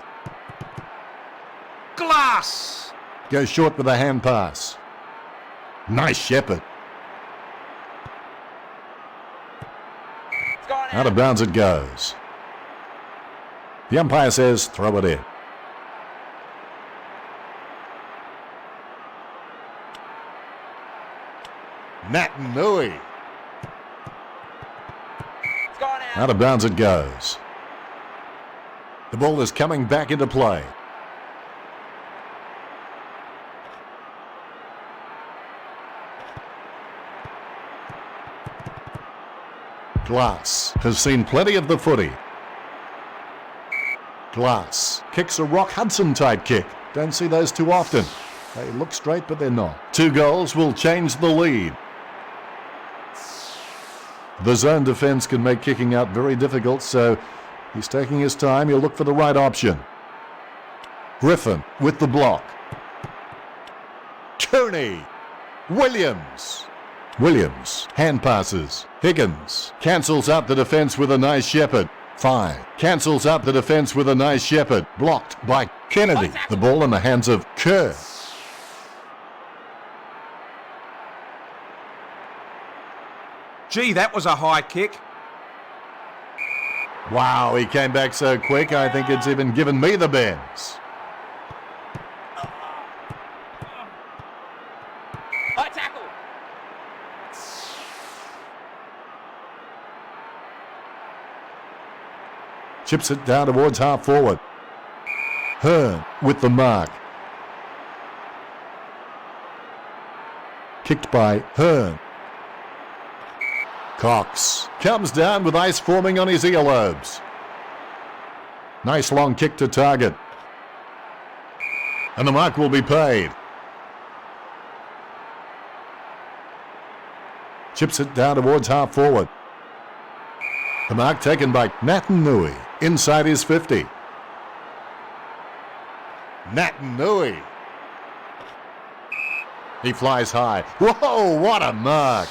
Glass. Goes short with a hand pass. Nice shepherd. It's gone Out of bounds it goes. The umpire says throw it in. Natanui. It's gone out. Out of bounds it goes. The ball is coming back into play. Glass has seen plenty of the footy. Glass kicks a Rock Hudson type kick. Don't see those too often. They look straight, but they're not. 2 goals will change the lead. The zone defence can make kicking out very difficult, so he's taking his time. He'll look for the right option. Griffin with the block. Cooney. Williams, hand passes. Higgins cancels out the defence with a nice shepherd. 5. Cancels out the defence with a nice shepherd. Blocked by Kennedy. The ball in the hands of Kerr. Gee, that was a high kick. Wow, he came back so quick, I think it's even given me the bends. High tackle. Chips it down towards half forward. Hearn with the mark. Kicked by Hearn. Cox comes down with ice forming on his earlobes. Nice long kick to target. And the mark will be paid. Chips it down towards half forward. The mark taken by Natanui inside his 50. Natanui. He flies high. Whoa, what a mark.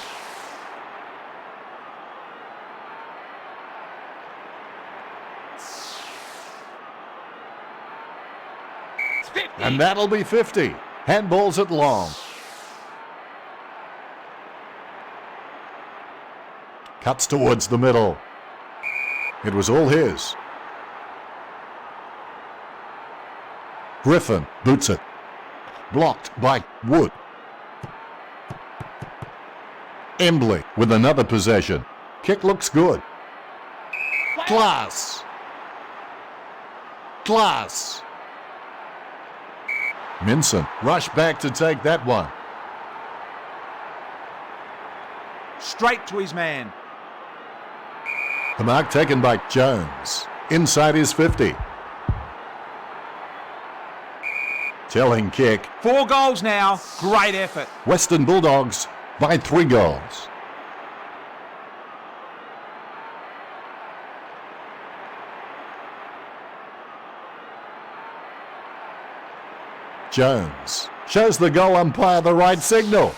It's 50. And that'll be 50. Handballs it long. Cuts towards the middle. It was all his. Griffin boots it. Blocked by Wood. Embley with another possession. Kick looks good. Glass. Class. Minson rushed back to take that one. Straight to his man. The mark taken by Jones. Inside his 50. Telling kick. 4 goals now. Great effort. Western Bulldogs by 3 goals. Jones shows the goal umpire the right signal.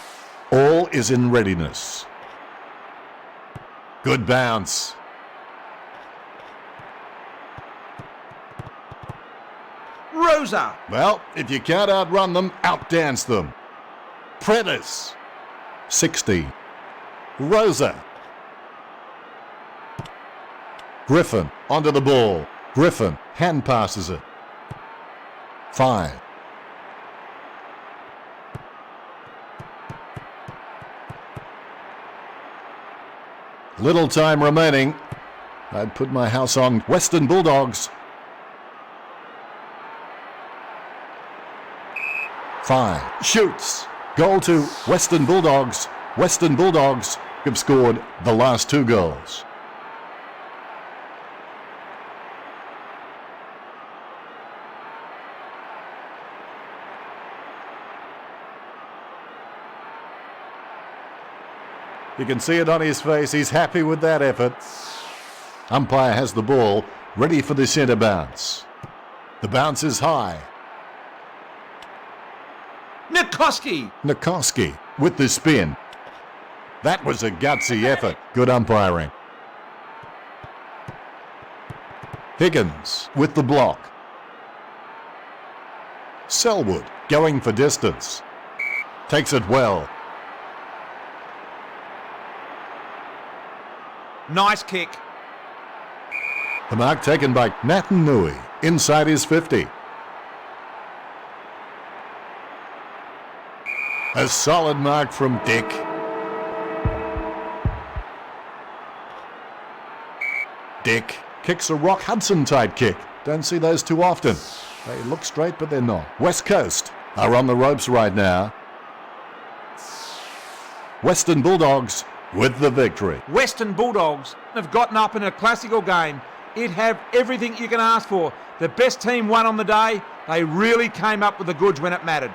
All is in readiness. Good bounce. Rosa. Well, if you can't outrun them, outdance them. Prentice. 60. Rosa. Griffin onto the ball. Griffin hand passes it. 5. Little time remaining. I'd put my house on Western Bulldogs. 5. Shoots. Goal to Western Bulldogs. Western Bulldogs have scored the last 2 goals. You can see it on his face. He's happy with that effort. Umpire has the ball, ready for the centre bounce. The bounce is high. Nikoski with the spin. That was a gutsy effort. Good umpiring. Higgins with the block. Selwood going for distance. Takes it well. Nice kick. The mark taken by Natanui inside his 50. A solid mark from Dick. Dick kicks a Rock Hudson type kick. Don't see those too often. They look straight, but they're not. West Coast are on the ropes right now. Western Bulldogs with the victory. Western Bulldogs have gotten up in a classical game. It have everything you can ask for. The best team won on the day. They really came up with the goods when it mattered.